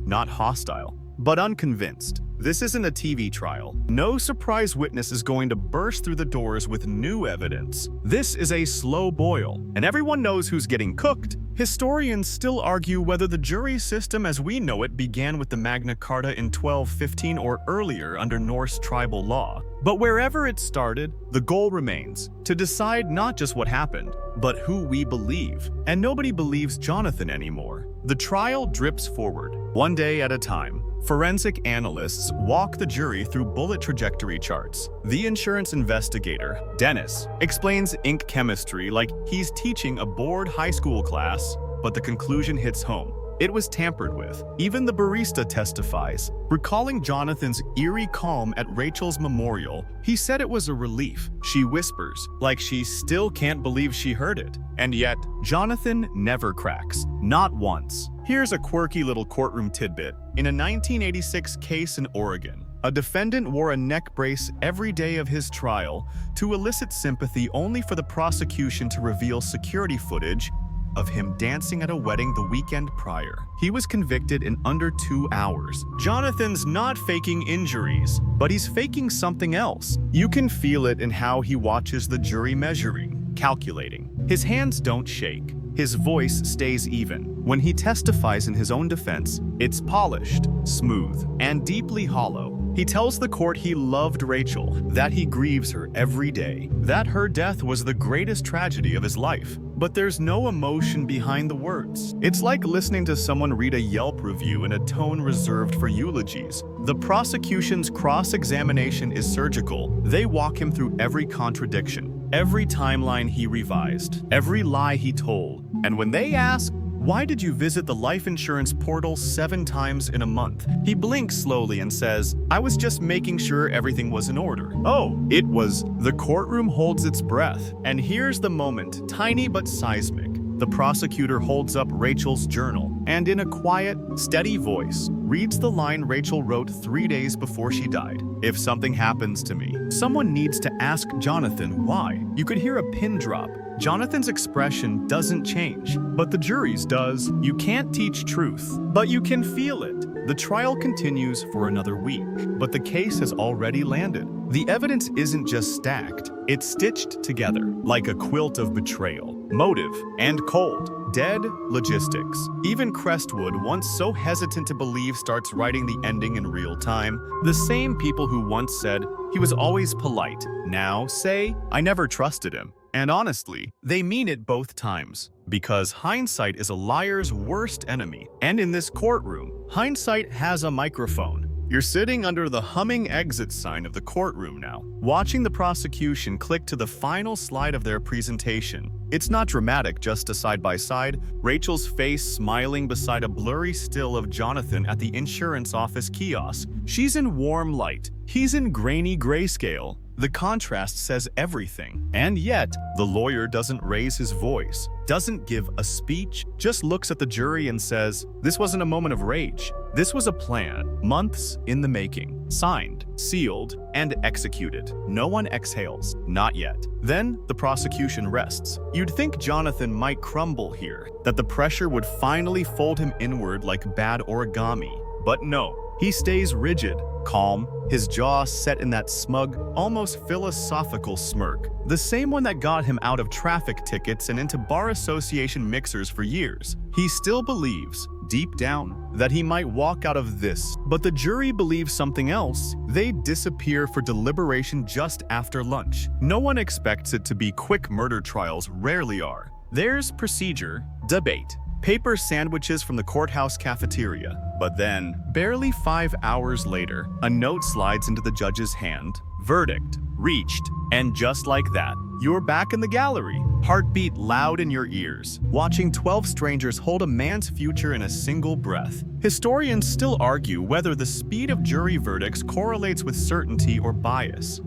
not hostile, but unconvinced. This isn't a TV trial. No surprise witness is going to burst through the doors with new evidence. This is a slow boil, and everyone knows who's getting cooked. Historians still argue whether the jury system as we know it began with the Magna Carta in 1215 or earlier under Norse tribal law. But wherever it started, the goal remains to decide not just what happened, but who we believe. And nobody believes Jonathan anymore. The trial drips forward, one day at a time. Forensic analysts walk the jury through bullet trajectory charts. The insurance investigator, Dennis, explains ink chemistry like he's teaching a bored high school class, but the conclusion hits home. It was tampered with. Even the barista testifies. Recalling Jonathan's eerie calm at Rachel's memorial, he said it was a relief. She whispers, like she still can't believe she heard it. And yet, Jonathan never cracks. Not once. Here's a quirky little courtroom tidbit. In a 1986 case in Oregon, a defendant wore a neck brace every day of his trial to elicit sympathy only for the prosecution to reveal security footage of him dancing at a wedding the weekend prior. He was convicted in under 2 hours. Jonathan's not faking injuries, but he's faking something else. You can feel it in how he watches the jury measuring, calculating. His hands don't shake. His voice stays even. When he testifies in his own defense, it's polished, smooth, and deeply hollow. He tells the court he loved Rachel, that he grieves her every day, that her death was the greatest tragedy of his life. But there's no emotion behind the words. It's like listening to someone read a Yelp review in a tone reserved for eulogies. The prosecution's cross-examination is surgical. They walk him through every contradiction, every timeline he revised, every lie he told. And when they ask, "Why did you visit the life insurance portal 7 times in a month?" he blinks slowly and says, "I was just making sure everything was in order." Oh, it was. The courtroom holds its breath. And here's the moment, tiny but seismic. The prosecutor holds up Rachel's journal and in a quiet, steady voice, reads the line Rachel wrote 3 days before she died. "If something happens to me, someone needs to ask Jonathan why." You could hear a pin drop. Jonathan's expression doesn't change, but the jury's does. You can't teach truth, but you can feel it. The trial continues for another week, but the case has already landed. The evidence isn't just stacked, it's stitched together like a quilt of betrayal, motive, and cold, dead logistics. Even Crestwood, once so hesitant to believe, starts writing the ending in real time. The same people who once said he was always polite now say, "I never trusted him." And honestly, they mean it both times. Because hindsight is a liar's worst enemy. And in this courtroom, hindsight has a microphone. You're sitting under the humming exit sign of the courtroom now, watching the prosecution click to the final slide of their presentation. It's not dramatic, just a side-by-side, Rachel's face smiling beside a blurry still of Jonathan at the insurance office kiosk. She's in warm light. He's in grainy grayscale. The contrast says everything. And yet, the lawyer doesn't raise his voice, doesn't give a speech, just looks at the jury and says, "This wasn't a moment of rage. This was a plan, months in the making, signed, sealed, and executed." No one exhales, not yet. Then the prosecution rests. You'd think Jonathan might crumble here, that the pressure would finally fold him inward like bad origami. But no, he stays rigid, calm, his jaw set in that smug, almost philosophical smirk. The same one that got him out of traffic tickets and into bar association mixers for years. He still believes, deep down, that he might walk out of this. But the jury believes something else. They disappear for deliberation just after lunch. No one expects it to be quick. Murder trials rarely are. There's procedure, debate, paper sandwiches from the courthouse cafeteria. But then, barely 5 hours later, a note slides into the judge's hand. Verdict reached. And just like that, you're back in the gallery, heartbeat loud in your ears, watching 12 strangers hold a man's future in a single breath. Historians still argue whether the speed of jury verdicts correlates with certainty or bias.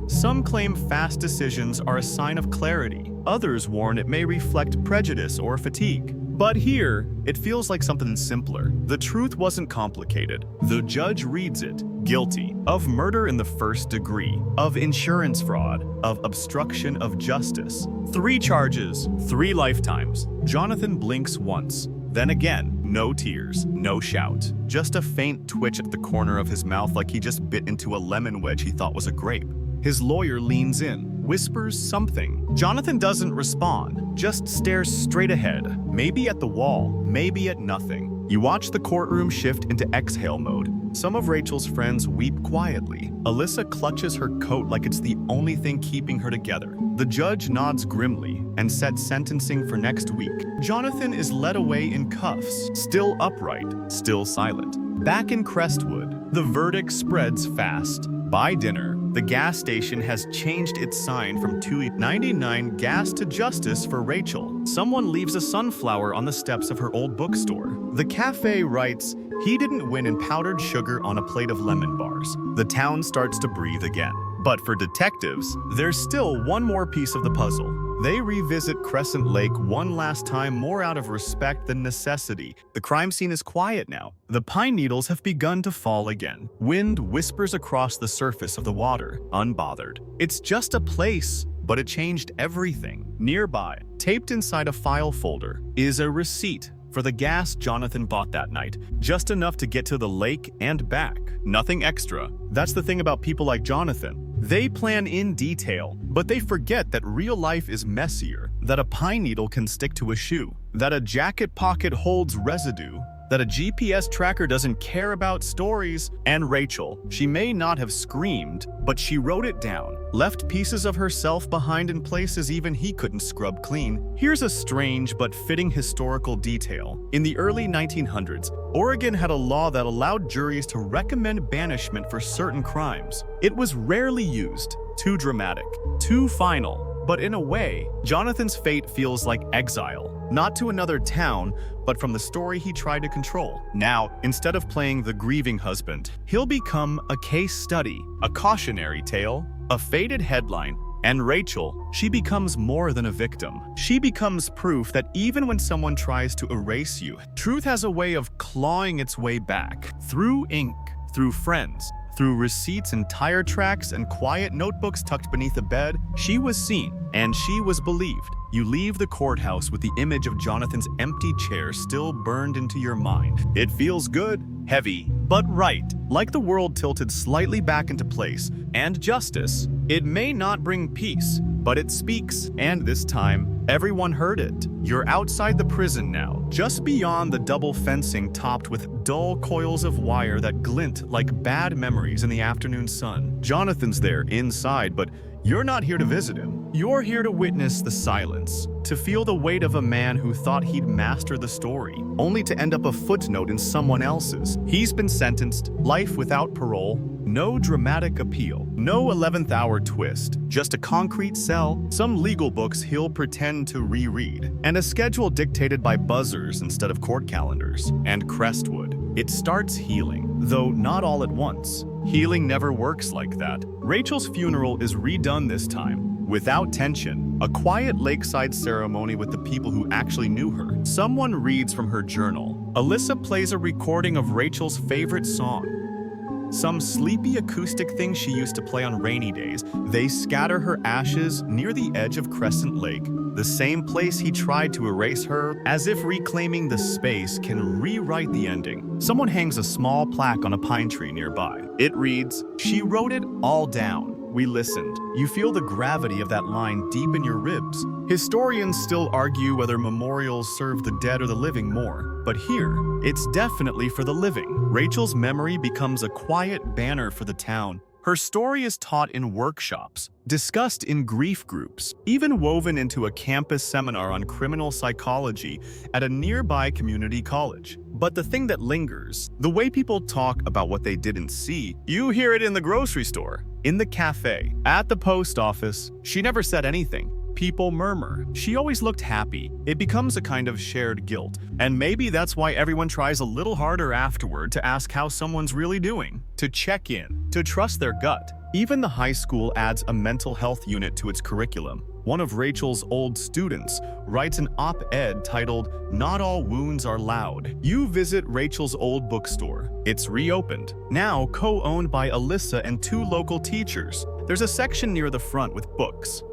Some claim fast decisions are a sign of clarity. Others warn it may reflect prejudice or fatigue. But here, it feels like something simpler. The truth wasn't complicated. The judge reads it. Guilty of murder in the first degree, of insurance fraud, of obstruction of justice. 3 charges, 3 lifetimes. Jonathan blinks once, then again, No tears, no shout. Just a faint twitch at the corner of his mouth like he just bit into a lemon wedge he thought was a grape. His lawyer leans in, whispers something. Jonathan doesn't respond, just stares straight ahead, maybe at the wall, maybe at nothing. You watch the courtroom shift into exhale mode. Some of Rachel's friends weep quietly. Alyssa clutches her coat like it's the only thing keeping her together. The judge nods grimly and sets sentencing for next week. Jonathan is led away in cuffs, still upright, still silent. Back in Crestwood, the verdict spreads fast. By dinner, the gas station has changed its sign from $2.99 gas to justice for Rachel. Someone leaves a sunflower on the steps of her old bookstore. The cafe writes, "He didn't win in powdered sugar on a plate of lemon bars." The town starts to breathe again. But for detectives, there's still one more piece of the puzzle. They revisit Crescent Lake one last time, more out of respect than necessity. The crime scene is quiet now. The pine needles have begun to fall again. Wind whispers across the surface of the water, unbothered. It's just a place, but it changed everything. Nearby, taped inside a file folder, is a receipt for the gas Jonathan bought that night. Just enough to get to the lake and back. Nothing extra. That's the thing about people like Jonathan. They plan in detail, but they forget that real life is messier, that a pine needle can stick to a shoe, that a jacket pocket holds residue, that a GPS tracker doesn't care about stories. And Rachel, she may not have screamed, but she wrote it down, left pieces of herself behind in places even he couldn't scrub clean. Here's a strange but fitting historical detail. In the early 1900s, Oregon had a law that allowed juries to recommend banishment for certain crimes. It was rarely used, too dramatic, too final. But in a way, Jonathan's fate feels like exile. Not to another town, but from the story he tried to control. Now, instead of playing the grieving husband, he'll become a case study, a cautionary tale, a faded headline. And Rachel, she becomes more than a victim. She becomes proof that even when someone tries to erase you, truth has a way of clawing its way back. Through ink, through friends, through receipts and tire tracks and quiet notebooks tucked beneath a bed, she was seen and she was believed. You leave the courthouse with the image of Jonathan's empty chair still burned into your mind. It feels good, heavy, but right. Like the world tilted slightly back into place. And justice, it may not bring peace, but it speaks. And this time, everyone heard it. You're outside the prison now, just beyond the double fencing topped with dull coils of wire that glint like bad memories in the afternoon sun. Jonathan's there inside, but you're not here to visit him. You're here to witness the silence, to feel the weight of a man who thought he'd master the story, only to end up a footnote in someone else's. He's been sentenced, life without parole, no dramatic appeal, no 11th hour twist, just a concrete cell, some legal books he'll pretend to reread, and a schedule dictated by buzzers instead of court calendars. And Crestwood, it starts healing, though not all at once. Healing never works like that. Rachel's funeral is redone this time, without tension. A quiet lakeside ceremony with the people who actually knew her. Someone reads from her journal. Alyssa plays a recording of Rachel's favorite song. Some sleepy acoustic thing she used to play on rainy days. They scatter her ashes near the edge of Crescent Lake, the same place he tried to erase her, as if reclaiming the space can rewrite the ending. Someone hangs a small plaque on a pine tree nearby. It reads, "She wrote it all down. We listened." You feel the gravity of that line deep in your ribs. Historians still argue whether memorials serve the dead or the living more, but here, it's definitely for the living. Rachel's memory becomes a quiet banner for the town. Her story is taught in workshops, discussed in grief groups, even woven into a campus seminar on criminal psychology at a nearby community college. But the thing that lingers, the way people talk about what they didn't see, you hear it in the grocery store, in the cafe, at the post office. She never said anything. People murmur. She always looked happy. It becomes a kind of shared guilt. And maybe that's why everyone tries a little harder afterward to ask how someone's really doing, to check in, to trust their gut. Even the high school adds a mental health unit to its curriculum. One of Rachel's old students writes an op-ed titled, "Not All Wounds Are Loud." You visit Rachel's old bookstore. It's reopened, now co-owned by Alyssa and 2 local teachers. There's a section near the front with books.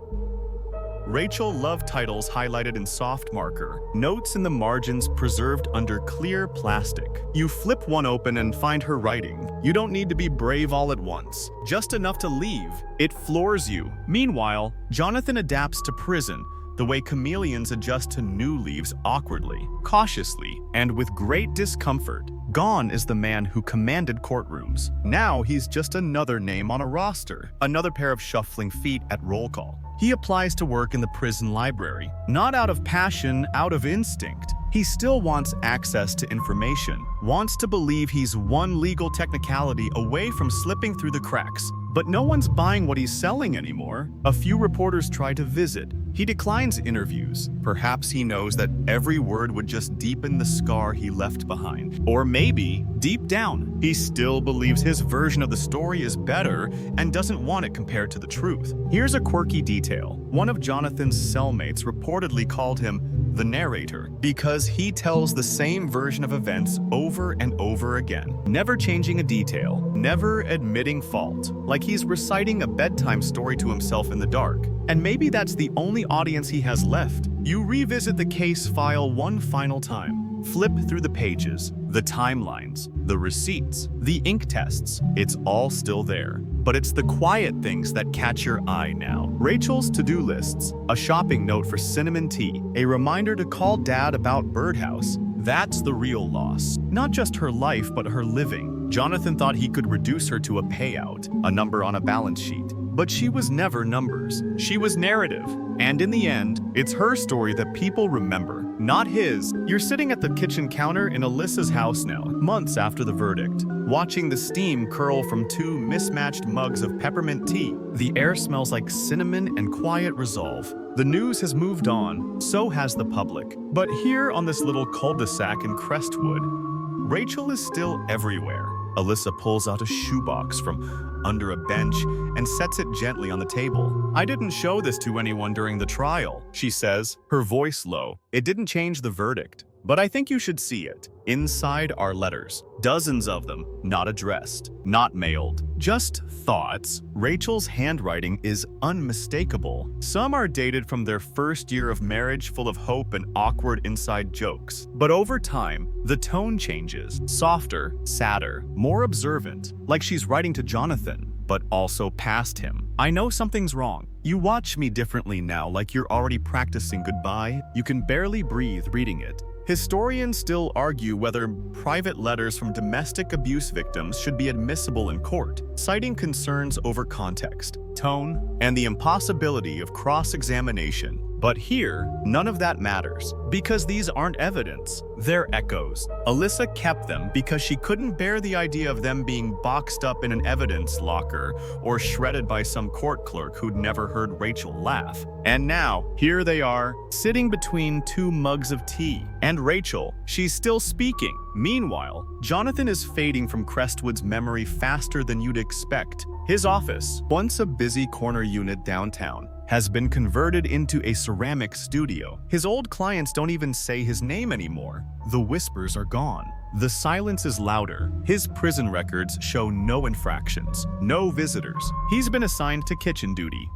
Rachel love titles highlighted in soft marker, notes in the margins preserved under clear plastic. You flip one open and find her writing. You don't need to be brave all at once, just enough to leave. It floors you. Meanwhile, Jonathan adapts to prison, the way chameleons adjust to new leaves awkwardly, cautiously, and with great discomfort. Gone is the man who commanded courtrooms. Now he's just another name on a roster, another pair of shuffling feet at roll call. He applies to work in the prison library, not out of passion, out of instinct. He still wants access to information, wants to believe he's one legal technicality away from slipping through the cracks. But no one's buying what he's selling anymore. A few reporters try to visit. He declines interviews. Perhaps he knows that every word would just deepen the scar he left behind. Or maybe, deep down, he still believes his version of the story is better and doesn't want it compared to the truth. Here's a quirky detail. One of Jonathan's cellmates reportedly called him the narrator because he tells the same version of events over and over again, never changing a detail, never admitting fault, like he's reciting a bedtime story to himself in the dark. And maybe that's the only audience he has left. You revisit the case file one final time, flip through the pages, the timelines, the receipts, the ink tests. It's all still there. But it's the quiet things that catch your eye now. Rachel's to-do lists, a shopping note for cinnamon tea, a reminder to call Dad about Birdhouse. That's the real loss. Not just her life, but her living. Jonathan thought he could reduce her to a payout, a number on a balance sheet. But she was never numbers. She was narrative. And in the end, it's her story that people remember, not his. You're sitting at the kitchen counter in Alyssa's house now, months after the verdict, watching the steam curl from two mismatched mugs of peppermint tea. The air smells like cinnamon and quiet resolve. The news has moved on, so has the public. But here on this little cul-de-sac in Crestwood, Rachel is still everywhere. Alyssa pulls out a shoebox from under a bench and sets it gently on the table. "I didn't show this to anyone during the trial," she says, her voice low. "It didn't change the verdict, but I think you should see it. Inside are letters, dozens of them, not addressed, not mailed, just thoughts." Rachel's handwriting is unmistakable. Some are dated from their first year of marriage, full of hope and awkward inside jokes. But over time, the tone changes, softer, sadder, more observant, like she's writing to Jonathan, but also past him. "I know something's wrong. You watch me differently now, like you're already practicing goodbye. You can barely breathe reading it." Historians still argue whether private letters from domestic abuse victims should be admissible in court, citing concerns over context, tone, and the impossibility of cross-examination. But here, none of that matters, because these aren't evidence, they're echoes. Alyssa kept them because she couldn't bear the idea of them being boxed up in an evidence locker or shredded by some court clerk who'd never heard Rachel laugh. And now, here they are, sitting between two mugs of tea. And Rachel, she's still speaking. Meanwhile, Jonathan is fading from Crestwood's memory faster than you'd expect. His office, once a busy corner unit downtown, has been converted into a ceramic studio. His old clients don't even say his name anymore. The whispers are gone. The silence is louder. His prison records show no infractions, no visitors. He's been assigned to kitchen duty.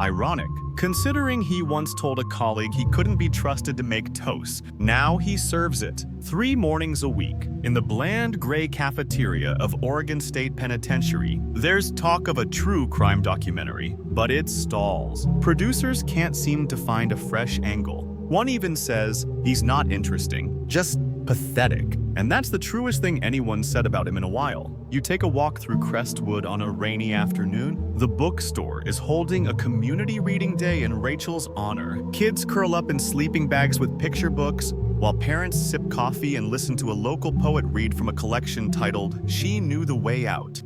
Ironic, considering he once told a colleague he couldn't be trusted to make toast. Now he serves it 3 mornings a week in the bland gray cafeteria of Oregon State Penitentiary. There's talk of a true crime documentary, but it stalls. Producers can't seem to find a fresh angle. One even says he's not interesting, just pathetic. And that's the truest thing anyone said about him in a while. You take a walk through Crestwood on a rainy afternoon. The bookstore is holding a community reading day in Rachel's honor. Kids curl up in sleeping bags with picture books, while parents sip coffee and listen to a local poet read from a collection titled "She Knew the Way Out."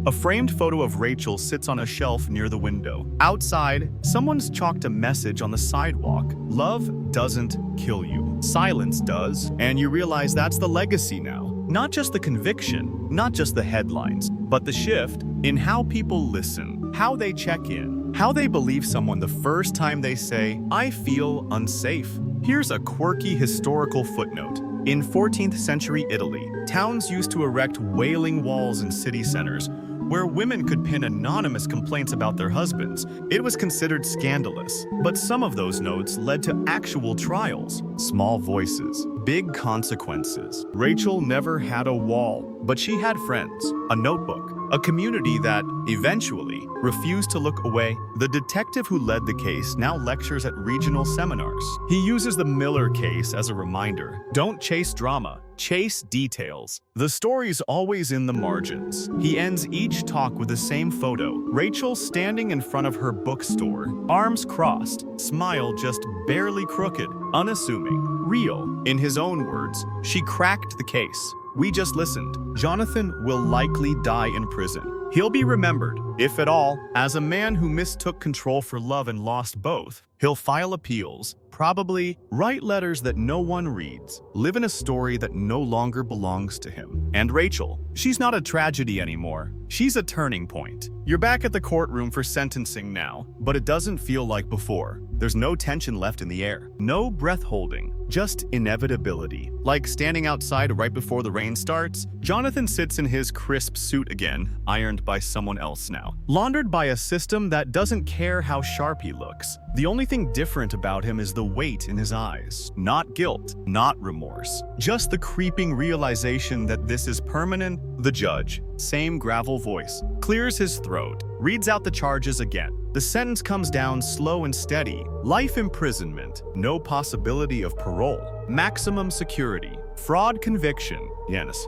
A framed photo of Rachel sits on a shelf near the window. Outside, someone's chalked a message on the sidewalk. "Love doesn't kill you. Silence does." And you realize that's the legacy now. Not just the conviction, not just the headlines, but the shift in how people listen, how they check in, how they believe someone the first time they say, "I feel unsafe." Here's a quirky historical footnote. In 14th century Italy, towns used to erect wailing walls in city centers, where women could pin anonymous complaints about their husbands. It was considered scandalous, but some of those notes led to actual trials. Small voices, big consequences. Rachel never had a wall, but she had friends, a notebook, a community that, eventually, refused to look away. The detective who led the case now lectures at regional seminars. He uses the Miller case as a reminder. Don't chase drama, chase details. The story's always in the margins. He ends each talk with the same photo. Rachel standing in front of her bookstore, arms crossed, smile just barely crooked, unassuming, real. In his own words, she cracked the case. We just listened. Jonathan will likely die in prison. He'll be remembered, if at all, as a man who mistook control for love and lost both. He'll file appeals, probably write letters that no one reads, live in a story that no longer belongs to him. And Rachel, she's not a tragedy anymore. She's a turning point. You're back at the courtroom for sentencing now, but it doesn't feel like before. There's no tension left in the air, no breath holding, just inevitability. Like standing outside right before the rain starts, Jonathan sits in his crisp suit again, ironed by someone else now. Laundered by a system that doesn't care how sharp he looks. The only thing different about him is the weight in his eyes. Not guilt, not remorse. Just the creeping realization that this is permanent. The judge, same gravel voice, clears his throat, reads out the charges again. The sentence comes down slow and steady. Life imprisonment, no possibility of parole. Maximum security, fraud conviction. Yes.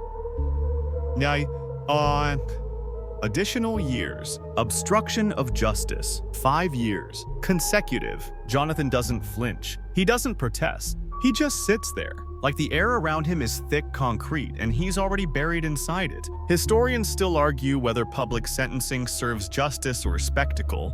Additional years, obstruction of justice, 5 years, consecutive. Jonathan doesn't flinch. He doesn't protest. He just sits there, like the air around him is thick concrete and he's already buried inside it. Historians still argue whether public sentencing serves justice or spectacle.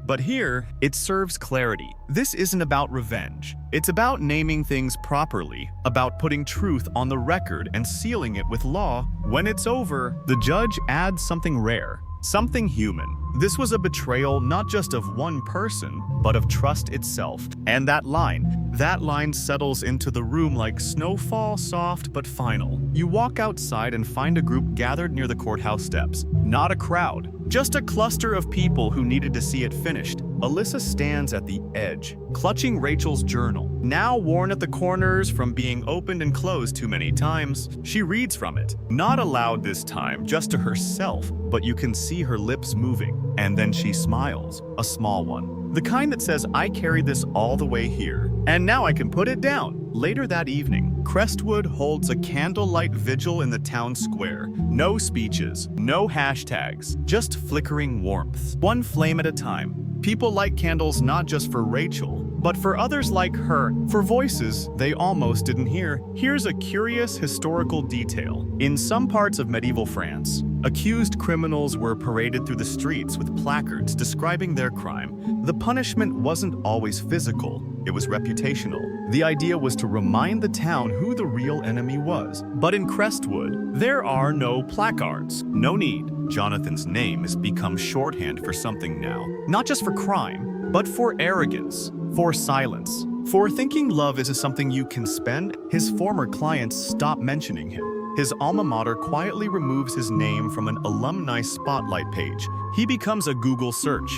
But here, it serves clarity. This isn't about revenge. It's about naming things properly, about putting truth on the record and sealing it with law. When it's over, the judge adds something rare, something human. This was a betrayal not just of one person, but of trust itself. And that line settles into the room like snowfall, soft but final. You walk outside and find a group gathered near the courthouse steps. Not a crowd, just a cluster of people who needed to see it finished. Alyssa stands at the edge, clutching Rachel's journal, now worn at the corners from being opened and closed too many times. She reads from it, not aloud this time, just to herself, but you can see her lips moving. And then she smiles, a small one. The kind that says, I carried this all the way here, and now I can put it down. Later that evening, Crestwood holds a candlelight vigil in the town square. No speeches, no hashtags, just flickering warmth. One flame at a time. People light candles not just for Rachel, but for others like her, for voices they almost didn't hear. Here's a curious historical detail. In some parts of medieval France, accused criminals were paraded through the streets with placards describing their crime. The punishment wasn't always physical, it was reputational. The idea was to remind the town who the real enemy was. But in Crestwood, there are no placards. No need. Jonathan's name has become shorthand for something now. Not just for crime, but for arrogance, for silence, for thinking love is something you can spend. His former clients stop mentioning him. His alma mater quietly removes his name from an alumni spotlight page. He becomes a Google search.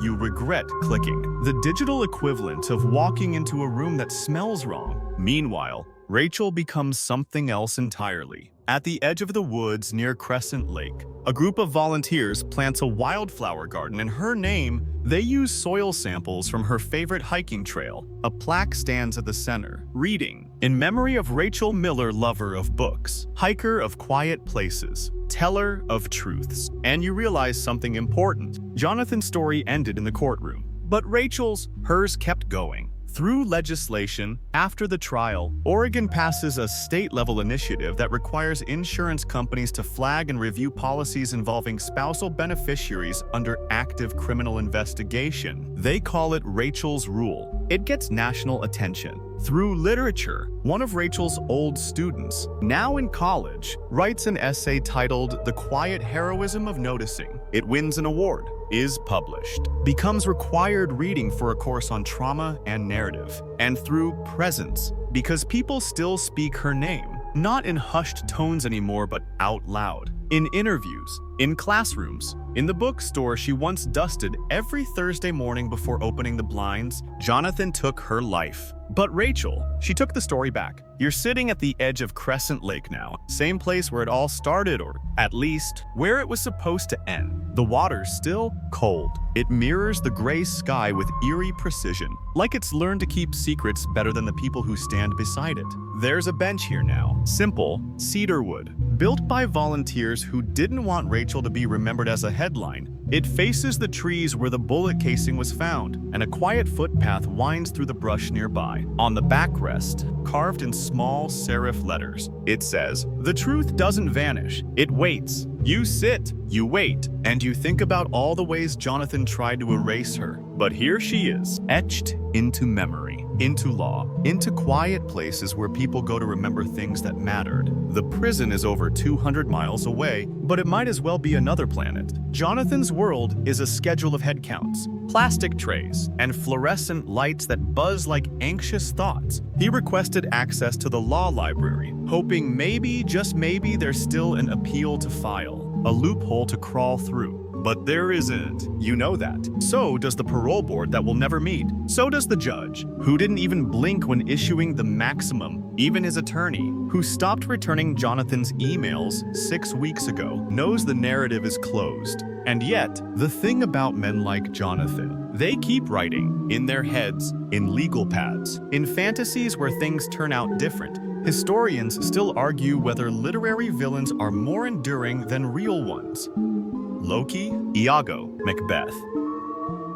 You regret clicking. The digital equivalent of walking into a room that smells wrong. Meanwhile, Rachel becomes something else entirely. At the edge of the woods near Crescent Lake, a group of volunteers plants a wildflower garden in her name. They use soil samples from her favorite hiking trail. A plaque stands at the center, reading, "In memory of Rachel Miller, lover of books, hiker of quiet places, teller of truths." And you realize something important. Jonathan's story ended in the courtroom, but Rachel's, hers kept going. Through legislation, after the trial, Oregon passes a state-level initiative that requires insurance companies to flag and review policies involving spousal beneficiaries under active criminal investigation. They call it Rachel's Rule. It gets national attention. Through literature, one of Rachel's old students, now in college, writes an essay titled "The Quiet Heroism of Noticing." It wins an award, is published, becomes required reading for a course on trauma and narrative. And through presence, because people still speak her name, not in hushed tones anymore, but out loud. In interviews, in classrooms, in the bookstore she once dusted every Thursday morning before opening the blinds, Jonathan took her life. But Rachel, she took the story back. You're sitting at the edge of Crescent Lake now, same place where it all started, or at least where it was supposed to end. The water's still cold. It mirrors the gray sky with eerie precision, like it's learned to keep secrets better than the people who stand beside it. There's a bench here now, simple, cedar wood, built by volunteers who didn't want Rachel to be remembered as a headline. It faces the trees where the bullet casing was found, and a quiet footpath winds through the brush nearby. On the backrest, carved in small serif letters, it says, "The truth doesn't vanish, it waits." You sit, you wait, and you think about all the ways Jonathan tried to erase her. But here she is, etched into memory, into law, into quiet places where people go to remember things that mattered. The prison is over 200 miles away, but it might as well be another planet. Jonathan's world is a schedule of headcounts, plastic trays, and fluorescent lights that buzz like anxious thoughts. He requested access to the law library, hoping maybe, just maybe, there's still an appeal to file, a loophole to crawl through. But there isn't. You know that. So does the parole board that will never meet. So does the judge, who didn't even blink when issuing the maximum. Even his attorney, who stopped returning Jonathan's emails 6 weeks ago, knows the narrative is closed. And yet, the thing about men like Jonathan, they keep writing, in their heads, in legal pads, in fantasies where things turn out different. Historians still argue whether literary villains are more enduring than real ones. Loki, Iago, Macbeth.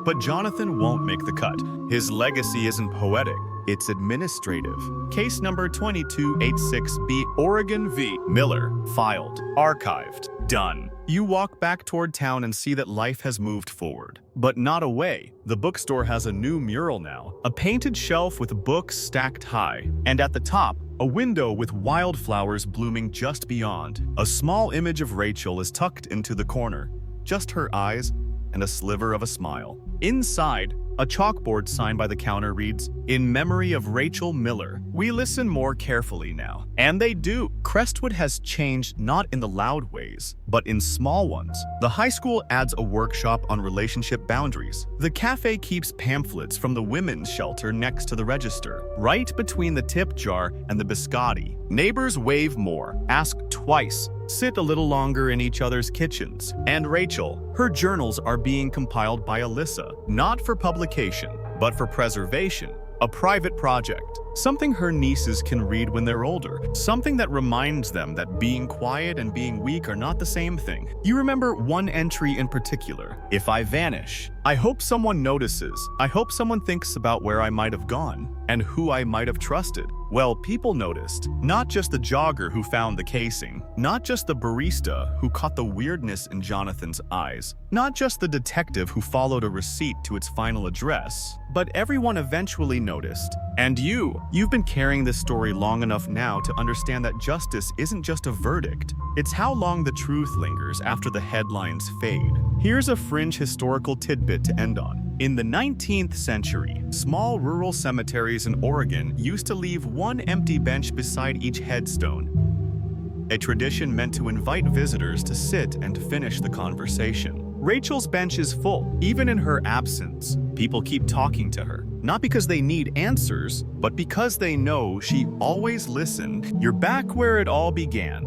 But Jonathan won't make the cut. His legacy isn't poetic, it's administrative. Case number 2286B, Oregon v. Miller, filed, archived, done. You walk back toward town and see that life has moved forward. But not away. The bookstore has a new mural now, a painted shelf with books stacked high, and at the top, a window with wildflowers blooming just beyond. A small image of Rachel is tucked into the corner, just her eyes and a sliver of a smile. Inside, a chalkboard sign by the counter reads, "In memory of Rachel Miller." We listen more carefully now. And they do. Crestwood has changed not in the loud ways, but in small ones. The high school adds a workshop on relationship boundaries. The cafe keeps pamphlets from the women's shelter next to the register, right between the tip jar and the biscotti. Neighbors wave more, ask twice, sit a little longer in each other's kitchens. And Rachel, her journals are being compiled by Alyssa, not for publication, but for preservation. A private project, something her nieces can read when they're older, something that reminds them that being quiet and being weak are not the same thing. You remember one entry in particular, "If I vanish, I hope someone notices. I hope someone thinks about where I might have gone and who I might have trusted." Well, people noticed, not just the jogger who found the casing, not just the barista who caught the weirdness in Jonathan's eyes, not just the detective who followed a receipt to its final address, but everyone eventually noticed. And you've been carrying this story long enough now to understand that justice isn't just a verdict. It's how long the truth lingers after the headlines fade. Here's a fringe historical tidbit to end on. In the 19th century, small rural cemeteries in Oregon used to leave one empty bench beside each headstone, a tradition meant to invite visitors to sit and finish the conversation. Rachel's bench is full, even in her absence. People keep talking to her, not because they need answers, but because they know she always listened. You're back where it all began.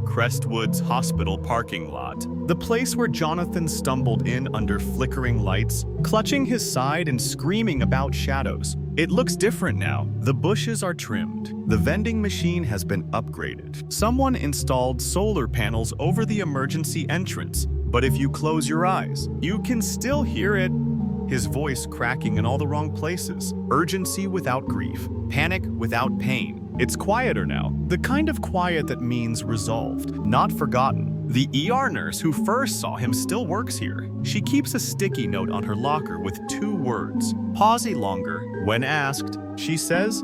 Crestwood's hospital parking lot, the place where Jonathan stumbled in under flickering lights, clutching his side and screaming about shadows. It looks different now. The bushes are trimmed. The vending machine has been upgraded. Someone installed solar panels over the emergency entrance. But if you close your eyes, you can still hear it. His voice cracking in all the wrong places. Urgency without grief. Panic without pain. It's quieter now. The kind of quiet that means resolved, not forgotten. The ER nurse who first saw him still works here. She keeps a sticky note on her locker with 2 words. Pause longer. When asked, she says,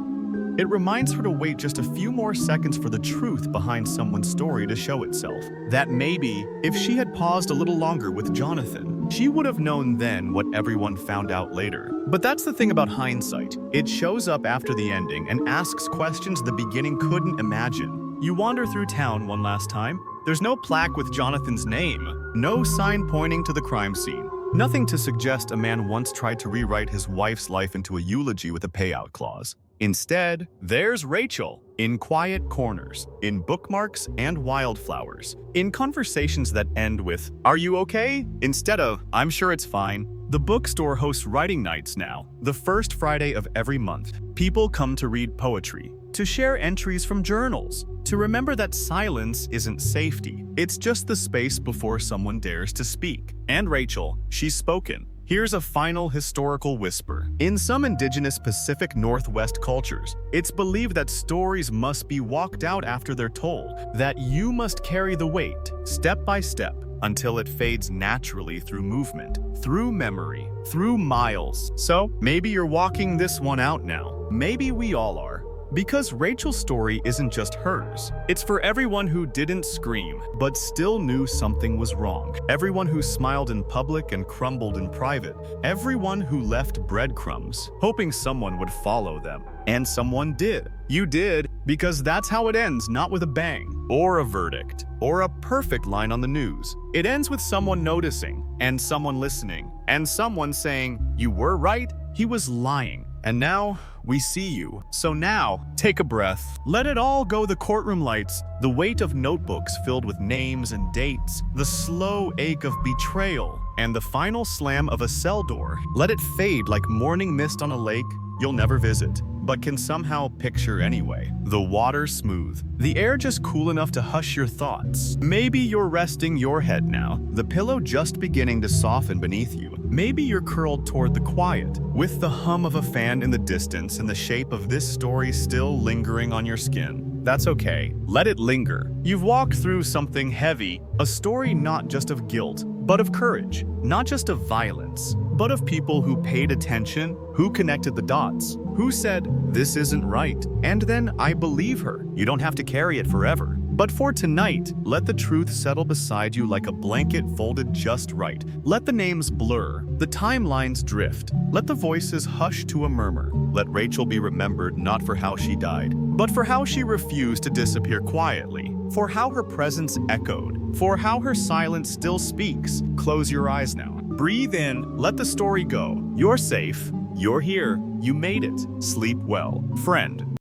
it reminds her to wait just a few more seconds for the truth behind someone's story to show itself. That maybe, if she had paused a little longer with Jonathan, she would have known then what everyone found out later. But that's the thing about hindsight. It shows up after the ending and asks questions the beginning couldn't imagine. You wander through town one last time. There's no plaque with Jonathan's name, no sign pointing to the crime scene. Nothing to suggest a man once tried to rewrite his wife's life into a eulogy with a payout clause. Instead, there's Rachel, in quiet corners, in bookmarks and wildflowers, in conversations that end with, "Are you okay?" instead of, "I'm sure it's fine." The bookstore hosts writing nights now, the first Friday of every month. People come to read poetry, to share entries from journals, to remember that silence isn't safety. It's just the space before someone dares to speak. And Rachel, she's spoken. Here's a final historical whisper. In some indigenous Pacific Northwest cultures, it's believed that stories must be walked out after they're told, that you must carry the weight, step by step, until it fades naturally through movement, through memory, through miles. So, maybe you're walking this one out now. Maybe we all are. Because Rachel's story isn't just hers. It's for everyone who didn't scream, but still knew something was wrong. Everyone who smiled in public and crumbled in private. Everyone who left breadcrumbs, hoping someone would follow them. And someone did. You did, because that's how it ends, not with a bang, or a verdict, or a perfect line on the news. It ends with someone noticing, and someone listening, and someone saying, "You were right, he was lying. And now, we see you. So now, take a breath. Let it all go, the courtroom lights, the weight of notebooks filled with names and dates, the slow ache of betrayal, and the final slam of a cell door. Let it fade like morning mist on a lake you'll never visit, but can somehow picture anyway. The water smooth, the air just cool enough to hush your thoughts. Maybe you're resting your head now, the pillow just beginning to soften beneath you. Maybe you're curled toward the quiet, with the hum of a fan in the distance and the shape of this story still lingering on your skin. That's okay. Let it linger. You've walked through something heavy, a story not just of guilt, but of courage. Not just of violence, but of people who paid attention, who connected the dots, who said, "This isn't right." And then I believe her. You don't have to carry it forever. But for tonight, let the truth settle beside you like a blanket folded just right. Let the names blur, the timelines drift. Let the voices hush to a murmur. Let Rachel be remembered not for how she died, but for how she refused to disappear quietly, for how her presence echoed, for how her silence still speaks. Close your eyes now. Breathe in, let the story go. You're safe, you're here, you made it. Sleep well, friend.